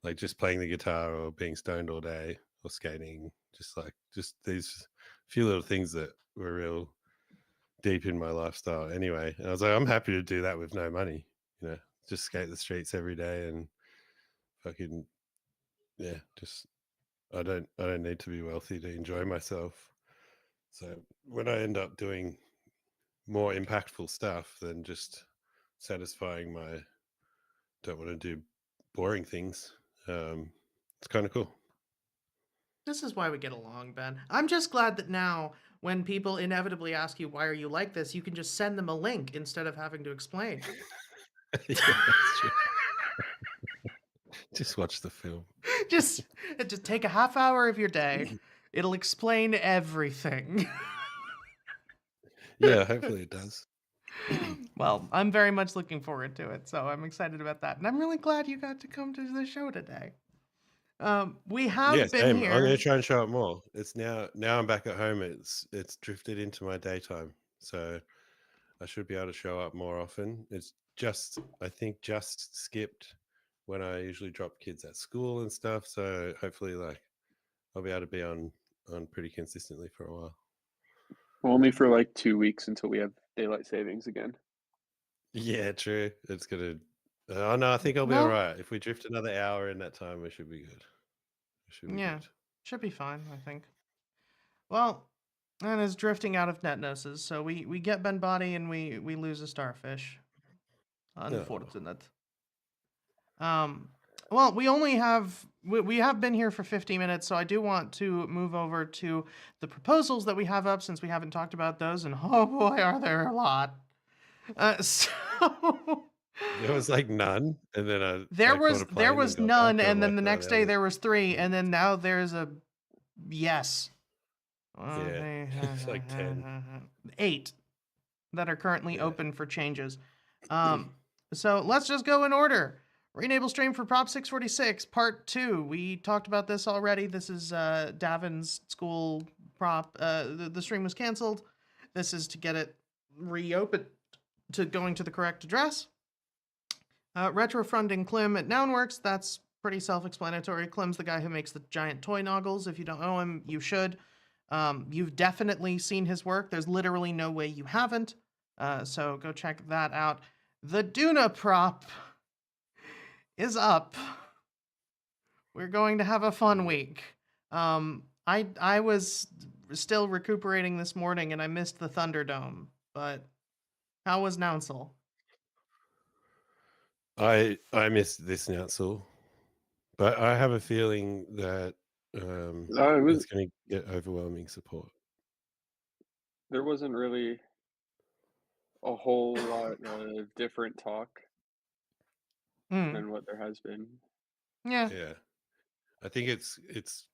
like just playing the guitar or being stoned all day or skating. Just these few little things that were real deep in my lifestyle anyway. And I was like, I'm happy to do that with no money. Just skate the streets every day and fucking just I don't need to be wealthy to enjoy myself. So when I end up doing more impactful stuff than just satisfying my don't want to do boring things, it's kind of cool. This is why we get along, Ben. I'm just glad that now, when people inevitably ask you, why are you like this, you can just send them a link instead of having to explain. Yeah, that's true. Just watch the film. just take a half hour of your day. It'll explain everything. Yeah, hopefully it does. Well, I'm very much looking forward to it, so I'm excited about that. And I'm really glad you got to come to the show today. We Yeah, have been same. I'm going to here. try and show up more. It's now I'm back at home. It's drifted into my daytime, so I should be able to show up more often. It's just I think just skipped when I usually drop kids at school and stuff. So hopefully, like I'll be able to be on pretty consistently for a while. Only for like 2 weeks until we have daylight savings again. Yeah, true. It's gonna Oh no, I think I'll be No? all right. If we drift another hour in that time, we should be good. We should be Yeah. good. Should be fine, I think. Well, and it's drifting out of net noses, so we get Ben Body and we lose a starfish. Unfortunate. Well, we only have we have been here for 50 minutes, so I do want to move over to the proposals that we have up since we haven't talked about those, and oh boy, are there a lot. So There was like none, and then I there caught a was plane and got none, back. I'm and then like, the oh, next now day there's there was 3, and then now there's a yes. yeah, it's like 10. 8 that are currently Yeah. open for changes. So let's just go in order. Renable stream for Prop 646, Part 2. We talked about this already. This is Davin's school prop. The stream was canceled. This is to get it reopened to going to the correct address. Retrofunding Klim at Nounworks. That's pretty self-explanatory. Klim's the guy who makes the giant toy noggles. If you don't know him, you should. You've definitely seen his work. There's literally no way you haven't. So go check that out. The Duna prop is up. We're going to have a fun week. I was still recuperating this morning and I missed the Thunderdome, but how was Nounsel? I missed this Nounsel, but I have a feeling that it's going to get overwhelming support. There wasn't really a whole lot of different talk than what there has been. Yeah. I think it's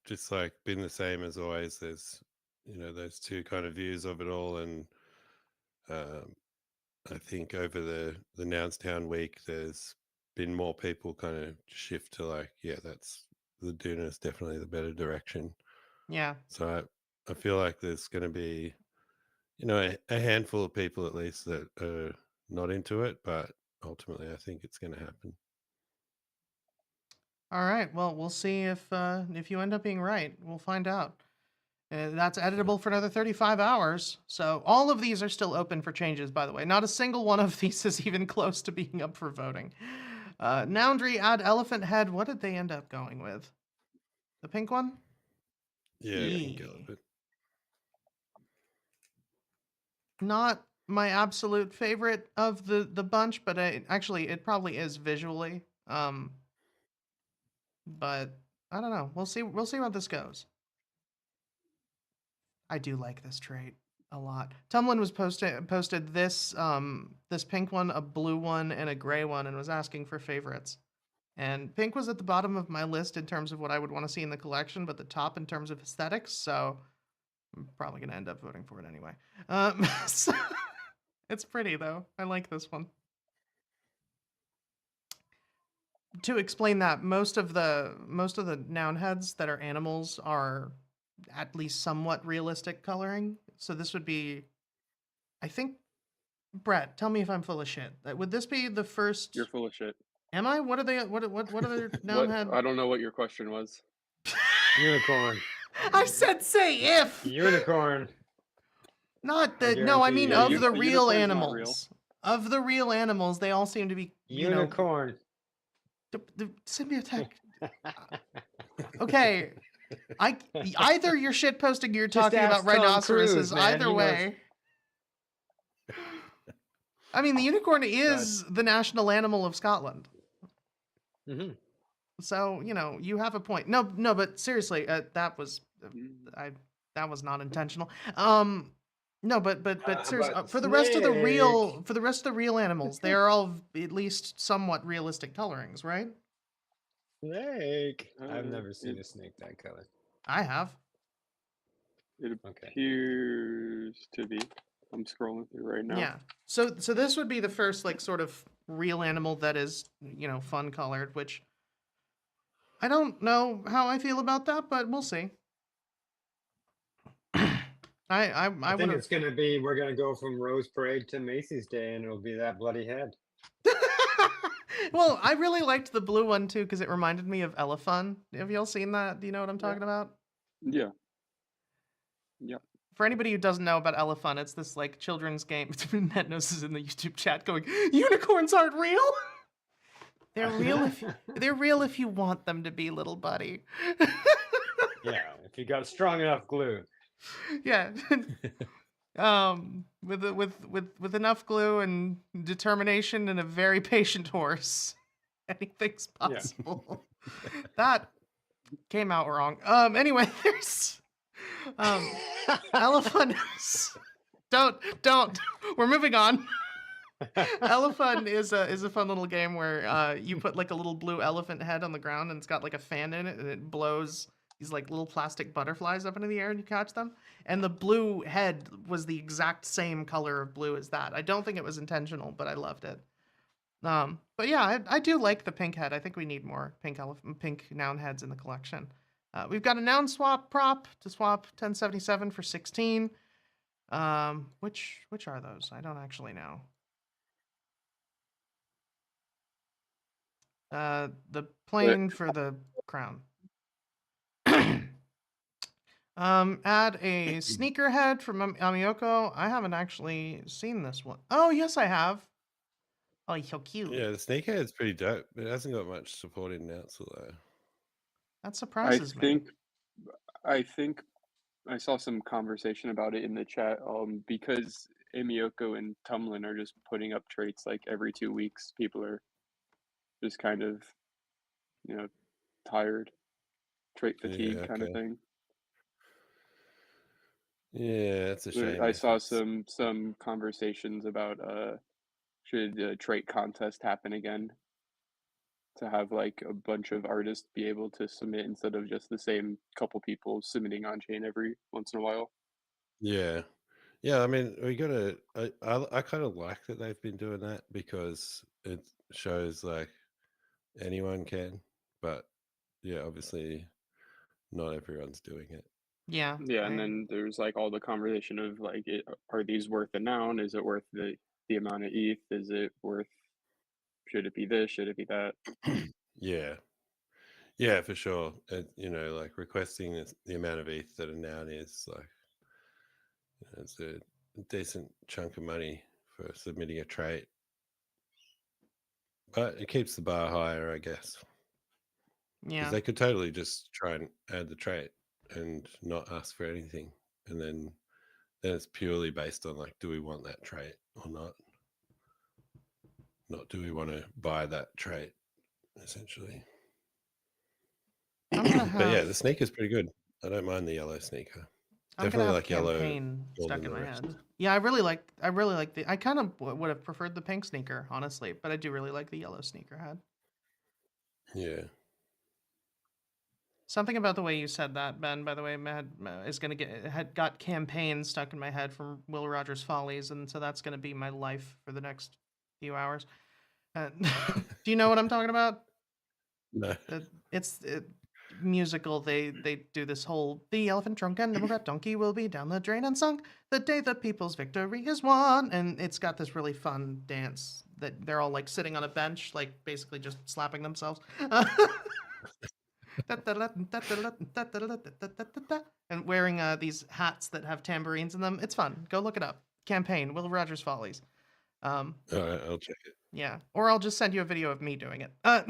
just like been the same as always. There's those two kind of views of it all, and I think over the Nounstown week, there's been more people kind of shift to like, yeah, that's the Duna is definitely the better direction. Yeah. So I feel like there's going to be, a handful of people at least that are not into it, but ultimately I think it's going to happen. All right. Well, we'll see if you end up being right. We'll find out. That's editable for another 35 hours. So all of these are still open for changes, by the way. Not a single one of these is even close to being up for voting. Noundry, add elephant head. What did they end up going with? The pink one? Yeah, pink elephant. Not my absolute favorite of the bunch, but actually it probably is visually. But I don't know. We'll see how this goes. I do like this trait a lot. Tumlin was posted this this pink one, a blue one, and a gray one, and was asking for favorites. And pink was at the bottom of my list in terms of what I would want to see in the collection, but the top in terms of aesthetics. So I'm probably gonna end up voting for it anyway. So it's pretty though. I like this one. To explain that, most of the noun heads that are animals are at least somewhat realistic coloring. So this would be, I think, Brett, tell me if I'm full of shit. Would this be the first? You're full of shit. Am I? What are they? What other noun head? I don't know what your question was. Unicorn. I said say if. Unicorn. Not the no. I mean of the real animals. Real. Of the real animals, they all seem to be Unicorn. Send me a text. Okay. Either you're shit posting, you're talking about rhinoceroses. Either way. I mean, the unicorn is the national animal of Scotland. Mm-hmm. So you have a point. No, but seriously, that was not intentional. No, but seriously, for the rest of the real animals, they are all at least somewhat realistic colorings, right? Snake. I've never seen a snake that color. I have. It appears to be. I'm scrolling through right now. Yeah. So this would be the first like sort of real animal that is fun colored, which I don't know how I feel about that, but we'll see. I think it's gonna be we're gonna go from Rose Parade to Macy's Day, and it'll be that bloody head. Well, I really liked the blue one too because it reminded me of Elephant. Have y'all seen that? Do you know what I'm talking about? Yeah. Yep. For anybody who doesn't know about Elephant, it's this like children's game. Netnos is in the YouTube chat going, "Unicorns aren't real." They're real if you want them to be, little buddy. Yeah, if you got strong enough glue. Yeah. With enough glue and determination and a very patient horse, anything's Yeah. possible. That came out wrong. Anyway, there's elephant. Don't. We're moving on. Elephant is a fun little game where you put like a little blue elephant head on the ground and it's got like a fan in it and it blows these like little plastic butterflies up into the air and you catch them. And the blue head was the exact same color of blue as that. I don't think it was intentional, but I loved it. But yeah, I do like the pink head. I think we need more pink noun heads in the collection. We've got a noun swap prop to swap 1077 for 16. Which are those? I don't actually know. The plane for the crown. Add a sneaker head from Amiyoko. I haven't actually seen this one. Oh, yes, I have. Oh, he's so cute. Yeah, the sneakerhead's pretty dope. It hasn't got much support in Nouncil though. That surprises me. I think I saw some conversation about it in the chat. Because Amiyoko and Tumlin are just putting up traits like every 2 weeks. People are just kind of, tired, trait fatigue kind of thing. Yeah, that's a shame. I saw some conversations about should a trait contest happen again, to have like a bunch of artists be able to submit instead of just the same couple people submitting on chain every once in a while. Yeah. Yeah, I mean, we gotta. I kind of like that they've been doing that because it shows like anyone can, but yeah, obviously not everyone's doing it. Yeah. Yeah, and then there's like all the conversation of like, are these worth a noun? Is it worth the amount of ETH? Is it worth? Should it be this? Should it be that? Yeah. Yeah, for sure. Like requesting the amount of ETH that a noun is like, it's a decent chunk of money for submitting a trait. But it keeps the bar higher, I guess. Yeah. Because they could totally just try and add the trait and not ask for anything. And then it's purely based on like, do we want that trait or not? Not do we want to buy that trait, essentially. I'm gonna have... But yeah, the sneaker's pretty good. I don't mind the yellow sneaker. Definitely like yellow stuck in my head. Yeah, I really like the. I kind of would have preferred the pink sneaker, honestly, but I do really like the yellow sneaker head. Yeah. Something about the way you said that, Ben, by the way, got campaign stuck in my head from Will Rogers Follies, and so that's gonna be my life for the next few hours. Do you know what I'm talking about? No. It's musical. They do this whole "the elephant trunk and Democrat donkey will be down the drain and sunk the day the people's victory is won," and it's got this really fun dance that they're all like sitting on a bench, like basically just slapping themselves. And wearing these hats that have tambourines in them. It's fun. Go look it up. Campaign, Will Rogers Follies. All right, I'll check it. Yeah, or I'll just send you a video of me doing it. And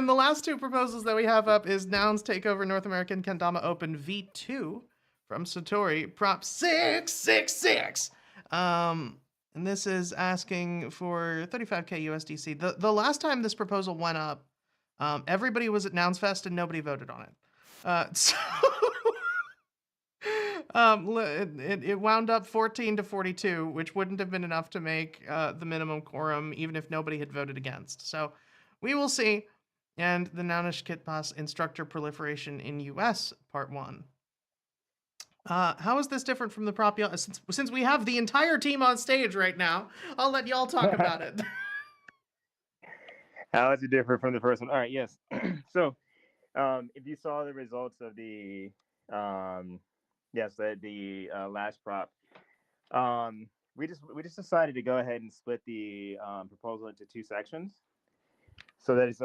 the last two proposals that we have up is Nouns Takeover North American Kendama Open V2 from Satori, prop 666. And this is asking for 35k USDC. The last time this proposal went up, everybody was at Nouns Fest and nobody voted on it. So it wound up 14 to 42, which wouldn't have been enough to make the minimum quorum, even if nobody had voted against. So we will see. And the Nounish Kitpass Instructor Proliferation in US, Part 1. How is this different from the prop? Since we have the entire team on stage right now, I'll let y'all talk about it. How is it different from the first one? All right, yes. So, if you saw the results of the last prop, we just decided to go ahead and split the proposal into two sections, so that it's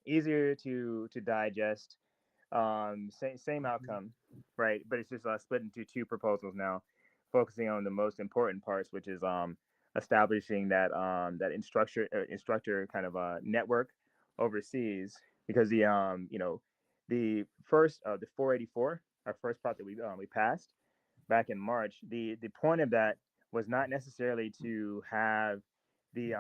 easier to digest. Same outcome, right? But it's just split into two proposals now, focusing on the most important parts, which is establishing that instructor kind of network overseas, because the first the 484, our first part that we passed back in March, the point of that was not necessarily to have the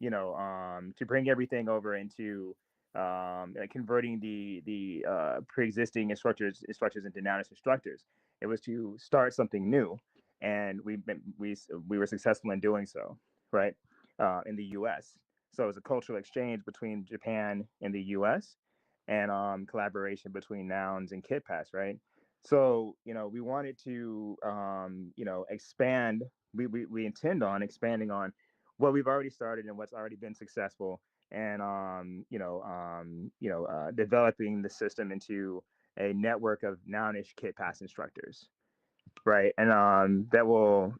to bring everything over into like converting the pre-existing instructors into noun instructors. It was to start something new, and we were successful in doing so, right? In the U.S. So it was a cultural exchange between Japan and the U.S., and collaboration between Nouns and KitPass, right? So we wanted to expand. We intend on expanding on what we've already started and what's already been successful, and developing the system into a network of Nounish KitPass instructors, right? And that will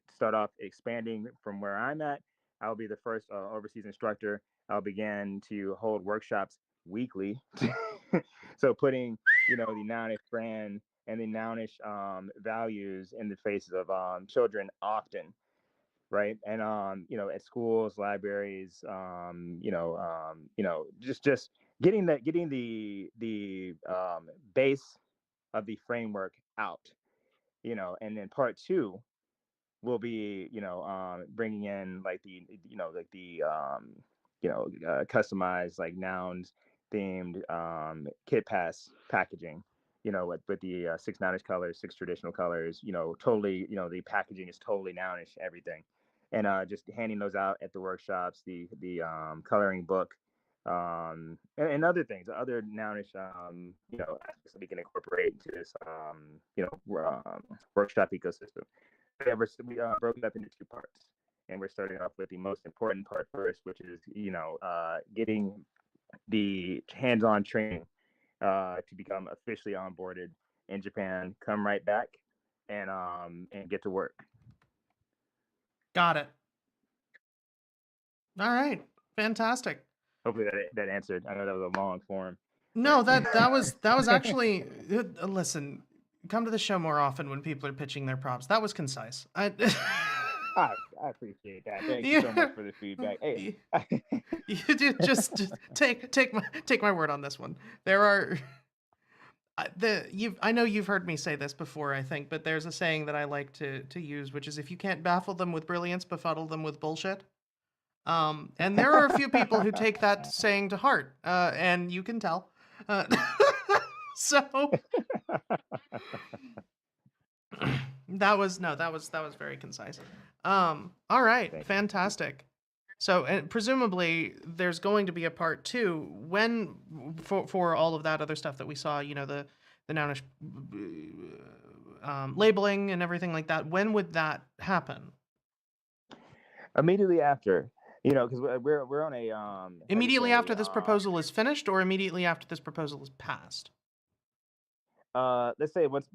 start off expanding from where I'm at. I'll be the first overseas instructor. I'll begin to hold workshops weekly. So putting the Nounish brand and the Nounish values in the faces of children often, right? And at schools, libraries, just getting the base of the framework out, and then part two will be bringing in like the customized like nouns themed kit pass packaging, with the six nounish colors, six traditional colors, totally, the packaging is totally nounish, everything. And just handing those out at the workshops, the coloring book, and other things, other nounish aspects that we can incorporate into this workshop ecosystem. Yeah, we broke it up into two parts, and we're starting off with the most important part first, which is getting the hands-on training to become officially onboarded in Japan. Come right back and get to work. Got it. All right. Fantastic. Hopefully that answered. I know that was a long form. No, that was actually listen. Come to the show more often when people are pitching their props. That was concise. I appreciate that. Thank you so much for the feedback. Hey, you just take my word on this one. There are I know you've heard me say this before, I think, but there's a saying that I like to use, which is, if you can't baffle them with brilliance, befuddle them with bullshit. And there are a few people who take that saying to heart, and you can tell. So that was very concise. All right, fantastic. So, and presumably there's going to be a part two when for all of that other stuff that we saw, the nounish labeling and everything like that. When would that happen? Immediately after, because we're on a immediately after this proposal is finished, or immediately after this proposal is passed? Let's say once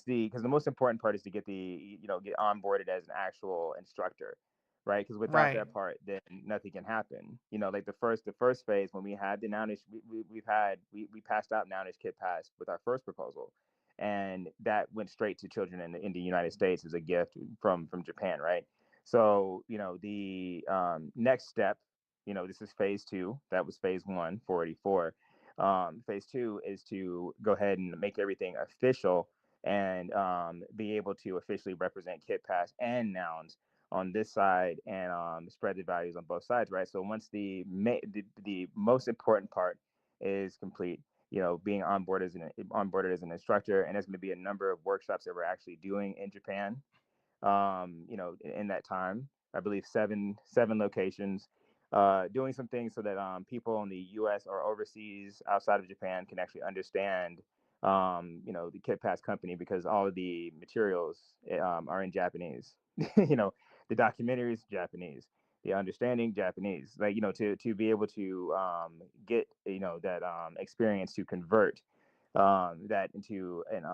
because the most important part is to get get onboarded as an actual instructor, right? Because without that part, then nothing can happen. Like the first phase, when we had the nounish, we passed out nounish kit pass with our first proposal, and that went straight to children in the United States as a gift from Japan, right? So the next step, this is phase two. That was phase one, 484. Phase two is to go ahead and make everything official and be able to officially represent KitPass and nouns on this side, and spread the values on both sides, right? So once the most important part is complete, being onboarded as an instructor, and there's going to be a number of workshops that we're actually doing in Japan. In that time, I believe seven locations, doing some things so that people in the U.S. or overseas outside of Japan can actually understand, the KitPass company, because all of the materials are in Japanese. The documentaries Japanese, the understanding Japanese. Like to be able to get that experience to convert that into an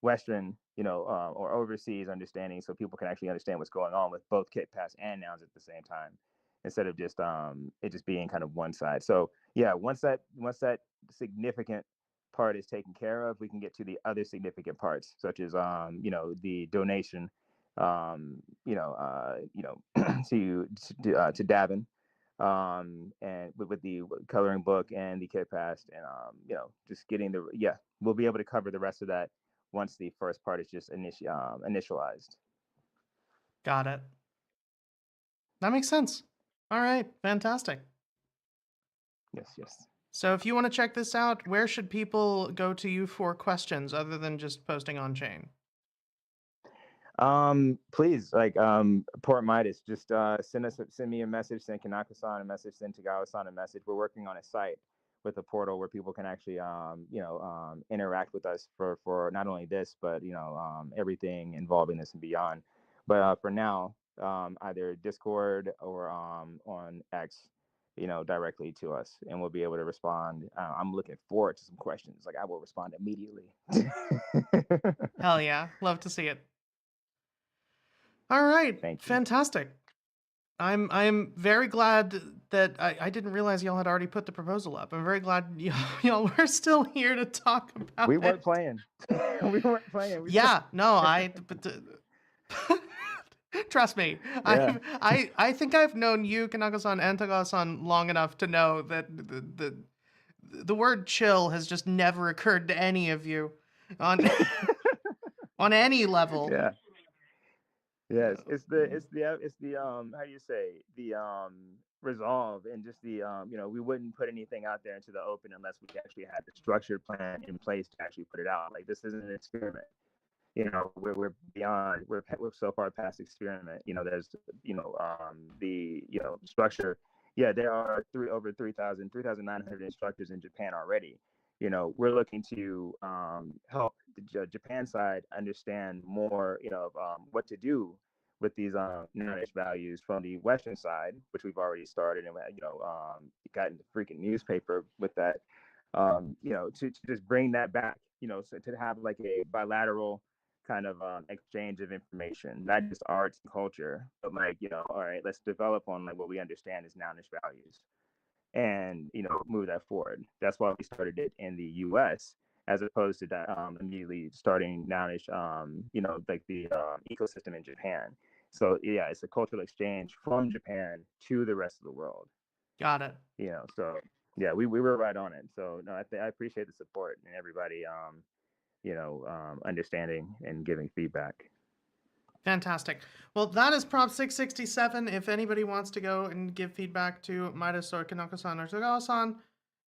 Western, or overseas understanding, so people can actually understand what's going on with both KitPass and nouns at the same time, instead of just it just being kind of one side. So yeah, once that significant part is taken care of, we can get to the other significant parts, such as the donation to Davin, and with the coloring book and the kit pass, and just getting we'll be able to cover the rest of that once the first part is just initialized. Got it. That makes sense. All right, fantastic. Yes. So if you want to check this out, where should people go to you for questions other than just posting on chain? Please, Port Midas, just send me a message, send Kanako-san a message, send Tagawa-san a message. We're working on a site with a portal where people can actually interact with us for not only this, but everything involving this and beyond. But for now, either Discord or on X, directly to us, and we'll be able to respond. I'm looking forward to some questions. Like, I will respond immediately. Hell yeah, love to see it. All right, Thank you. fantastic. I'm very glad that I didn't realize y'all had already put the proposal up. I'm very glad y'all were still here to talk about We it. weren't playing. We weren't playing. Yeah, no, trust me. Yeah. I think I've known you, Kanako-san, and Tagawa-san long enough to know that the word chill has just never occurred to any of you on on any level. Yeah. Yes, it's the how do you say, the resolve, and just the we wouldn't put anything out there into the open unless we actually had the structured plan in place to actually put it out. Like, this isn't an experiment. We're beyond, we're so far past experiment. There's the structure. Yeah, there are over 3,900 instructors in Japan already. We're looking to help the Japan side understand more, what to do with these nounish values from the Western side, which we've already started, and got in the freaking newspaper with that. To just bring that back, so to have like a bilateral kind of exchange of information, not just arts and culture, but all right, let's develop on what we understand as nounish values, and move that forward. That's why we started it in the U.S. as opposed to that immediately starting nounish, the ecosystem in Japan. So yeah, it's a cultural exchange from Japan to the rest of the world. Got it. So yeah, we were right on it. So no, I appreciate the support and everybody, understanding and giving feedback. Fantastic. Well, that is Prop 667. If anybody wants to go and give feedback to Midas or Kanako-san or Tagawa-san,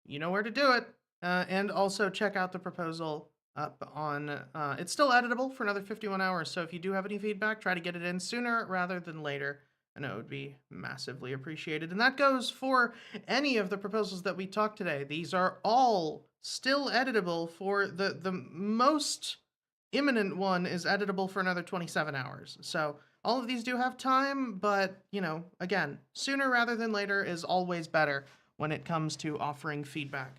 you know where to do it. And also check out the proposal up on... it's still editable for another 51 hours, so if you do have any feedback, try to get it in sooner rather than later. I know it would be massively appreciated. And that goes for any of the proposals that we talked today. These are all still editable for the most imminent one is editable for another 27 hours. So all of these do have time, but, again, sooner rather than later is always better when it comes to offering feedback.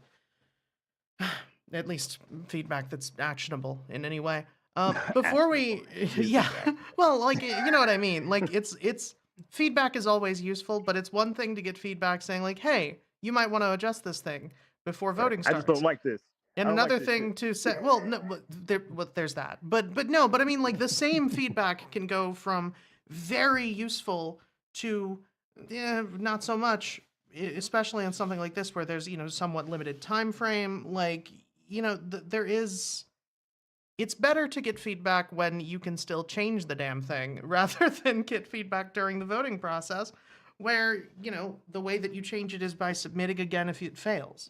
At least feedback that's actionable in any way. Before we... yeah, well, you know what I mean? It's feedback is always useful, but it's one thing to get feedback saying hey, you might want to adjust this thing before voting starts. I just don't like this. And another thing to say, well, no, there's that. But I mean, the same feedback can go from very useful to not so much, especially on something like this where there's, somewhat limited time frame. It's better to get feedback when you can still change the damn thing rather than get feedback during the voting process where, the way that you change it is by submitting again if it fails.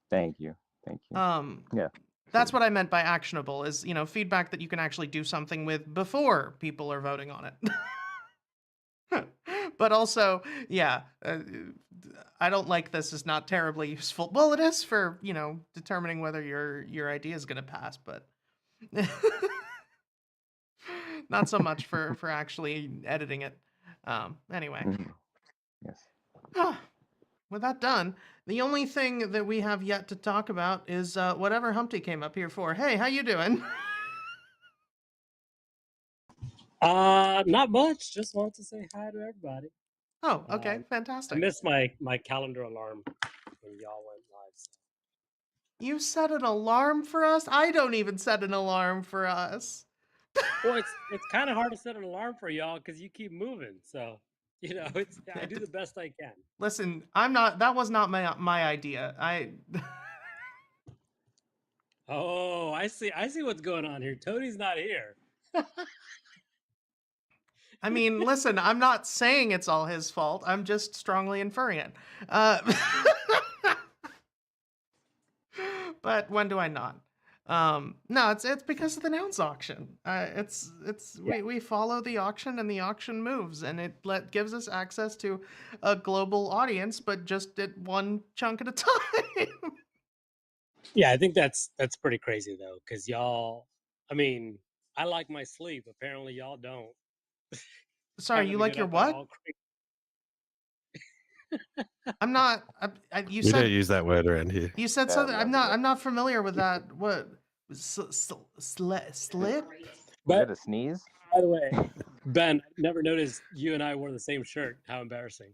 Thank you. Yeah. That's what I meant by actionable is, feedback that you can actually do something with before people are voting on it. But also, yeah, I don't like this is not terribly useful. Well, it is for, determining whether your idea is going to pass, but not so much for actually editing it. Anyway. Yes. With that done, the only thing that we have yet to talk about is whatever Humpty came up here for. Hey, how you doing? Not much. Just wanted to say hi to everybody. Oh, okay, fantastic. I missed my calendar alarm when y'all went live. So. You set an alarm for us? I don't even set an alarm for us. Well, it's kind of hard to set an alarm for y'all because you keep moving. So, I do the best I can. Listen, that was not my idea. Oh, I see what's going on here. Tony's not here. I mean, listen, I'm not saying it's all his fault. I'm just strongly inferring it. But when do I not? No, it's because of the nouns auction. We follow the auction and the auction moves, and it gives us access to a global audience, but just at one chunk at a time. Yeah, I think that's pretty crazy though, because y'all. I mean, I like my sleep. Apparently, y'all don't. Sorry, Having you to like get your up at what? all crazy. I'm not. You We don't said use that word around here. you said Yeah, something. we I'm don't do not. that. I'm not familiar with that. What? Slip? Was But it a sneeze? by the way, Ben, I never noticed you and I wore the same shirt. How embarrassing!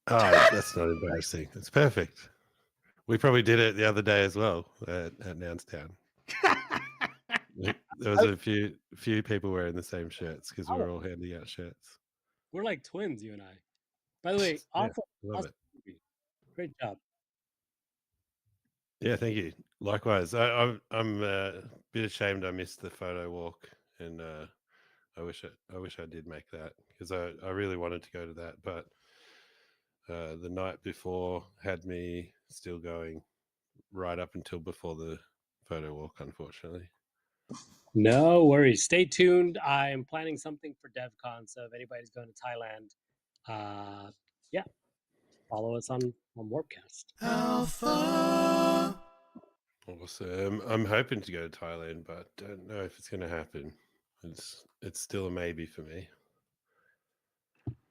Oh, that's not embarrassing. It's perfect. We probably did it the other day as well at Nounstown. There was a few people wearing the same shirts because we were all handing out shirts. We're like twins, you and I. By the way, Yeah, awesome, love awesome it. movie. Great job. Yeah, thank you. Likewise, I'm a bit ashamed I missed the photo walk, and I wish I did make that because I really wanted to go to that, but the night before had me still going right up until before the photo walk, unfortunately. No worries. Stay tuned. I am planning something for DevCon, so if anybody's going to Thailand, yeah, follow us on Warpcast. Alpha. Awesome. I'm hoping to go to Thailand, but don't know if it's going to happen. It's still a maybe for me.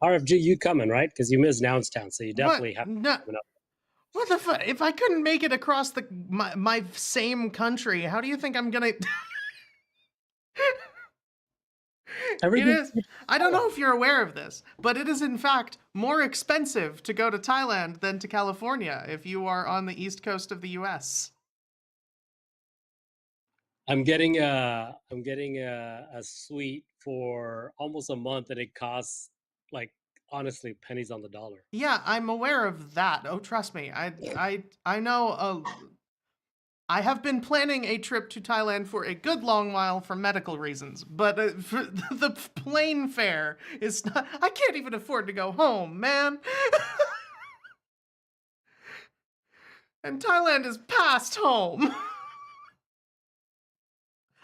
RFG, you coming, right? Because you missed Nounstown, so you definitely have No. coming up. What the fuck? If I couldn't make it across my same country, how do you think I'm gonna? It is. I don't know if you're aware of this, but it is in fact more expensive to go to Thailand than to California if you are on the east coast of the U.S. I'm getting a suite for almost a month, and it costs like honestly pennies on the dollar. Yeah, I'm aware of that. Oh, trust me, I know. I have been planning a trip to Thailand for a good long while for medical reasons, but for the plane fare is not. I can't even afford to go home, man. And Thailand is past home.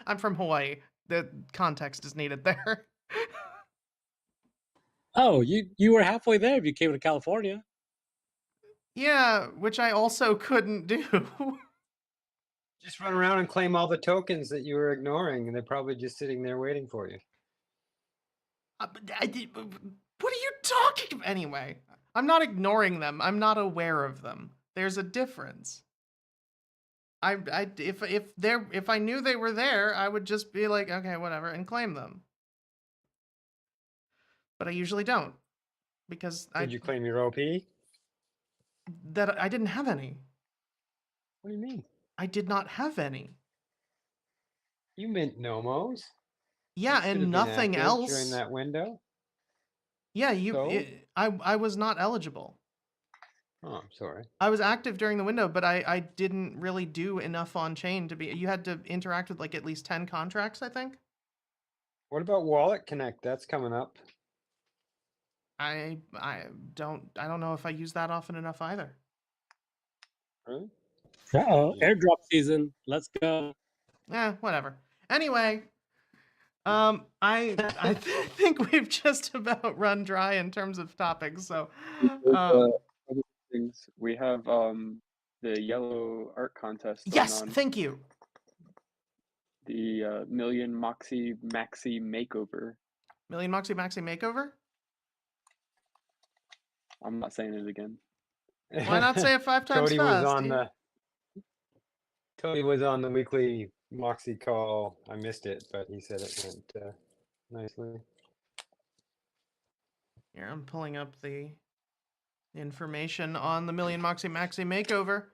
I'm from Hawaii. The context is needed there. Oh, you were halfway there if you came to California. Yeah, which I also couldn't do. Just run around and claim all the tokens that you were ignoring, and they're probably just sitting there waiting for you. What are you talking about? Anyway, I'm not ignoring them. I'm not aware of them. There's a difference. If I knew they were there, I would just be like, okay, whatever, and claim them. But I usually don't, because Did you claim your OP? that I didn't have any. What do you mean? I did not have any. You mint nomos. Yeah, You should have and been nothing active else. during that window. Yeah, So? I was not eligible. Oh, I'm sorry. I was active during the window, but I didn't really do enough on chain to be. You had to interact with like at least 10 contracts, I think. What about Wallet Connect? That's coming up. I don't know if I use that often enough either. Really? Uh-oh, airdrop season. Let's go. Whatever. Anyway, I think we've just about run dry in terms of topics. So, Other things we have the yellow art contest going yes, on. thank you. The Million Moxie Maxi Makeover. Million Moxie Maxi Makeover? I'm not saying it again. Why not say it 5 times Cody fast? was on Cody was on the weekly Moxie call. I missed it, but he said it went nicely. Here, I'm pulling up the information on the Million Moxie Maxi Makeover.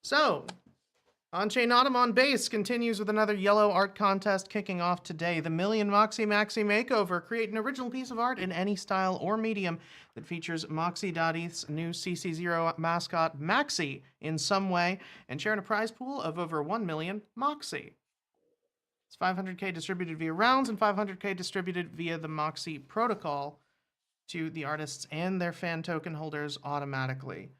So, On-Chain Autumn on Bass continues with another yellow art contest kicking off today. The Million Moxie Maxi Makeover. Create an original piece of art in any style or medium that features Moxie.eth's new CC0 mascot, Maxi, in some way, and share in a prize pool of over 1 million Moxie. It's 500k distributed via rounds and 500k distributed via the Moxie protocol to the artists and their fan token holders automatically.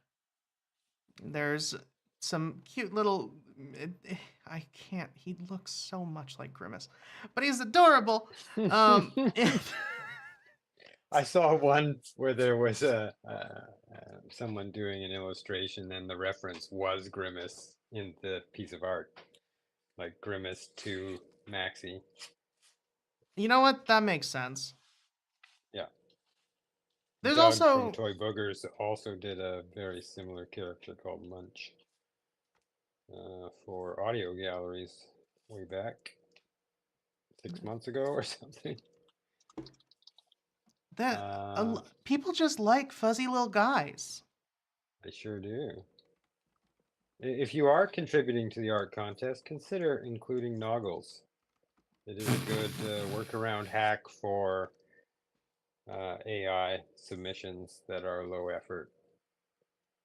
There's some cute little... I can't. He looks so much like Grimace, but he's adorable. I saw one where there was someone doing an illustration, and the reference was Grimace in the piece of art, like Grimace to Maxi. You know what? That makes sense. Yeah. There's Doug also from Toy Boogers also did a very similar character called Munch for audio galleries way back 6 months ago or something. that people just like fuzzy little guys. I sure do. If you are contributing to the art contest, consider including noggles. It is a good workaround hack for AI submissions that are low effort.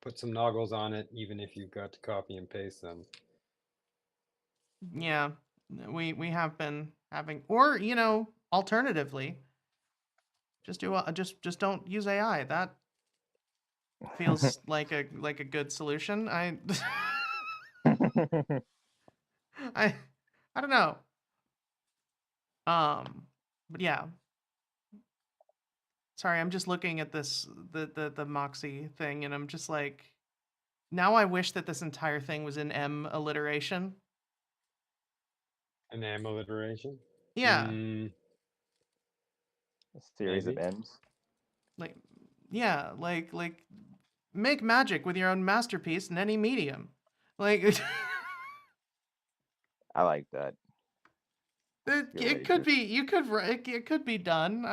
Put some noggles on it, even if you've got to copy and paste them. Yeah, we have been having, or alternatively, just do just don't use AI. That feels like a good solution. I don't know. But yeah. Sorry, I'm just looking at this the Moxie thing, and I'm just like, now I wish that this entire thing was in M alliteration. An M alliteration? Yeah. A series of Maybe. M's. Like, yeah, like make magic with your own masterpiece in any medium. Like, I like that. it could be, it could be done.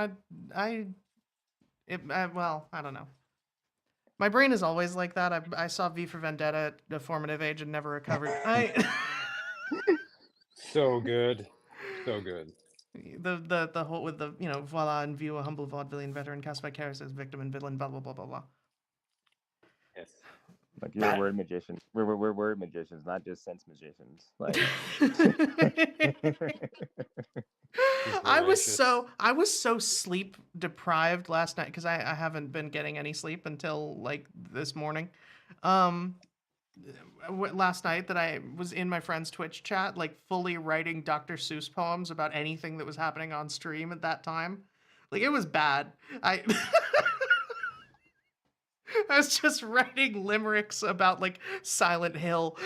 Well, I don't know. My brain is always like that. I saw V for Vendetta at a formative age and never recovered. So good. So good. The whole with the voila and view a humble vaudevillian veteran cast by Karis as victim and villain, blah blah blah blah blah. Yes. Like you're word magician. We're word magicians, not just sense magicians. Like I was so sleep deprived last night because I haven't been getting any sleep until like this morning. Last night that I was in my friend's Twitch chat, like fully writing Dr. Seuss poems about anything that was happening on stream at that time. Like it was bad. I was just writing limericks about like Silent Hill.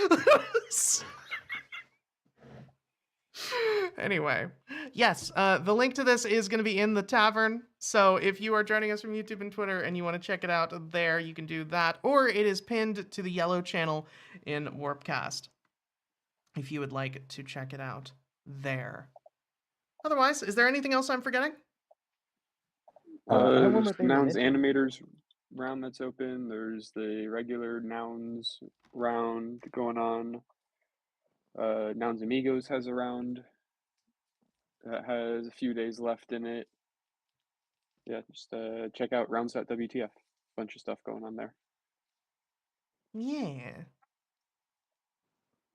Anyway, yes, the link to this is going to be in the tavern. So if you are joining us from YouTube and Twitter and you want to check it out there, you can do that. Or it is pinned to the yellow channel in Warpcast if you would like to check it out there. Otherwise, is there anything else I'm forgetting? There's Nouns Animators round that's open. There's the regular Nouns round going on. Nouns Amigos has a round that has a few days left in it. Yeah, just check out rounds.wtf. Bunch of stuff going on there. Yeah.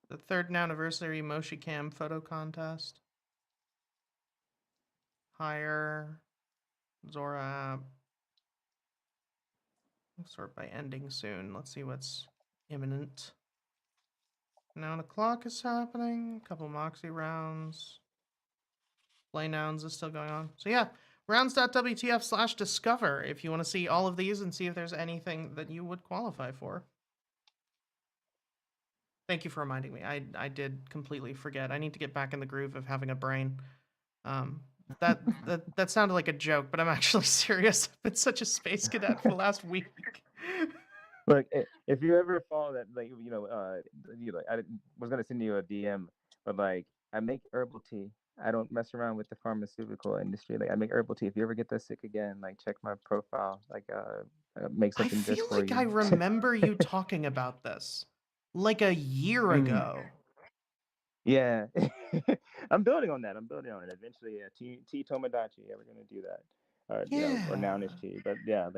The 3rd Nouniversary Moshi Cam photo contest. Hire. Zora app. Sort by ending soon. Let's see what's imminent. 9 o'clock is happening. A couple Moxie rounds. Play Nouns is still going on. So yeah, rounds.wtf/discover if you want to see all of these and see if there's anything that you would qualify for. Thank you for reminding me. I did completely forget. I need to get back in the groove of having a brain. That sounded like a joke, but I'm actually serious. I've been such a space cadet for the last week. Look, if you ever follow that, like I was gonna send you a DM, but like I make herbal tea. I don't mess around with the pharmaceutical industry. Like I make herbal tea. If you ever get that sick again, like check my profile. Like make something I feel just for like you. I remember you talking about this like a year ago. Yeah, I'm building on that. I'm building on it. Eventually, yeah, tea Tomodachi. Yeah, we're gonna do that. Or or Yeah. nounish tea. But yeah,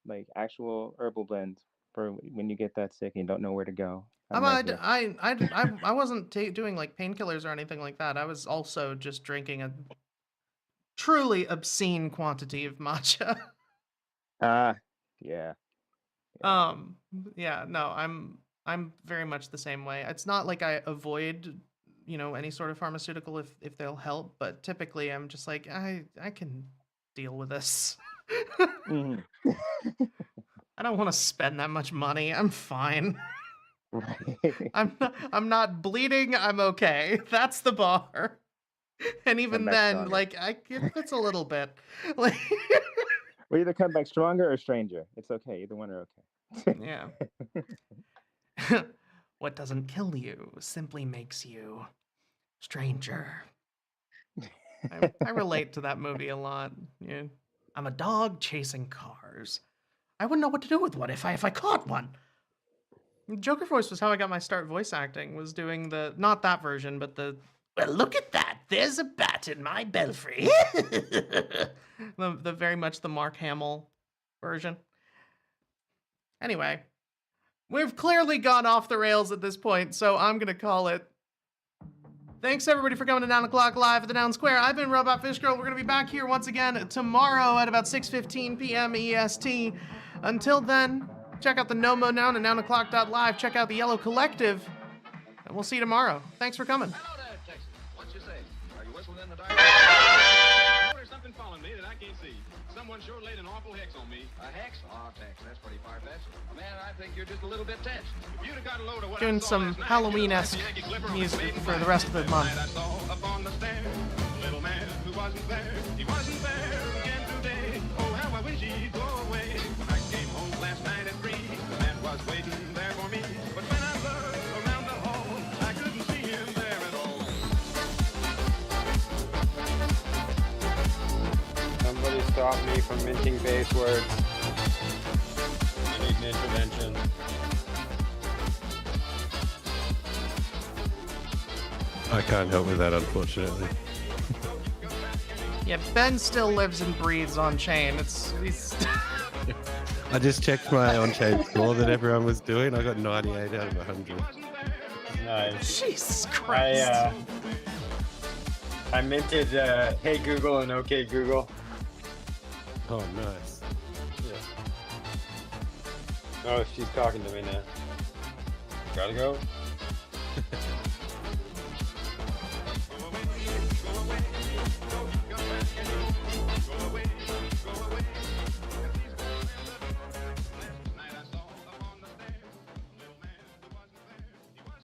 like actual herbal blends for when you get that sick and you don't know where to go. I'm right here. I wasn't doing like painkillers or anything like that. I was also just drinking a truly obscene quantity of matcha. Ah, yeah. Yeah, no, I'm very much the same way. It's not like I avoid, any sort of pharmaceutical if they'll help, but typically I'm just like I can deal with this. Mhm. I don't want to spend that much money. I'm fine. Right. I'm not bleeding. I'm okay. That's the bar. And Come even back then, stronger. like it's a little bit. Like We either come back stronger or stranger. It's okay. Either one are okay. yeah. What doesn't kill you simply makes you stranger. I relate to that movie a lot. Yeah. I'm a dog chasing cars. I wouldn't know what to do with one if I caught one. Joker voice was how I got my start voice acting, was doing not that version, but well, look at that. There's a bat in my belfry. the very much the Mark Hamill version. Anyway, we've clearly gone off the rails at this point, so I'm going to call it. Thanks, everybody, for coming to 9 o'clock live at the Noun Square. I've been Robot Fish Girl. We're going to be back here once again tomorrow at about 6:15 p.m. EST. Until then, check out the Nomo Noun and 9o'clock.live. Check out the Yellow Collective, and we'll see you tomorrow. Thanks for coming. Hello there, Texas. What you say? Are you whistling in the dark? I know there's something following me that I can't see. Someone sure laid an awful hex on me. A hex? Oh, Tex, that's pretty far-fetched. Man, I think you're just a little bit tense. If you'd have got a load of what Doing I saw some last night, Halloween-esque you'd have let the music Yankee for the rest of the month. I saw up on the stair, little man who wasn't there. He wasn't there again today. Oh, how I wish he'd go away. When I came home last night at 3, the man was waiting there for me. But when I looked around the hall, I couldn't see him there at all. Somebody stop me from minting base words. I need an intervention. I can't help with that, unfortunately. Yeah, Ben still lives and breathes on chain. He's I just checked my on-chain score that everyone was doing. I got 98 out of 100. Nice. Jesus Christ. I minted Hey Google and OK Google. Oh, nice. Yeah. Oh, she's talking to me now. Gotta go.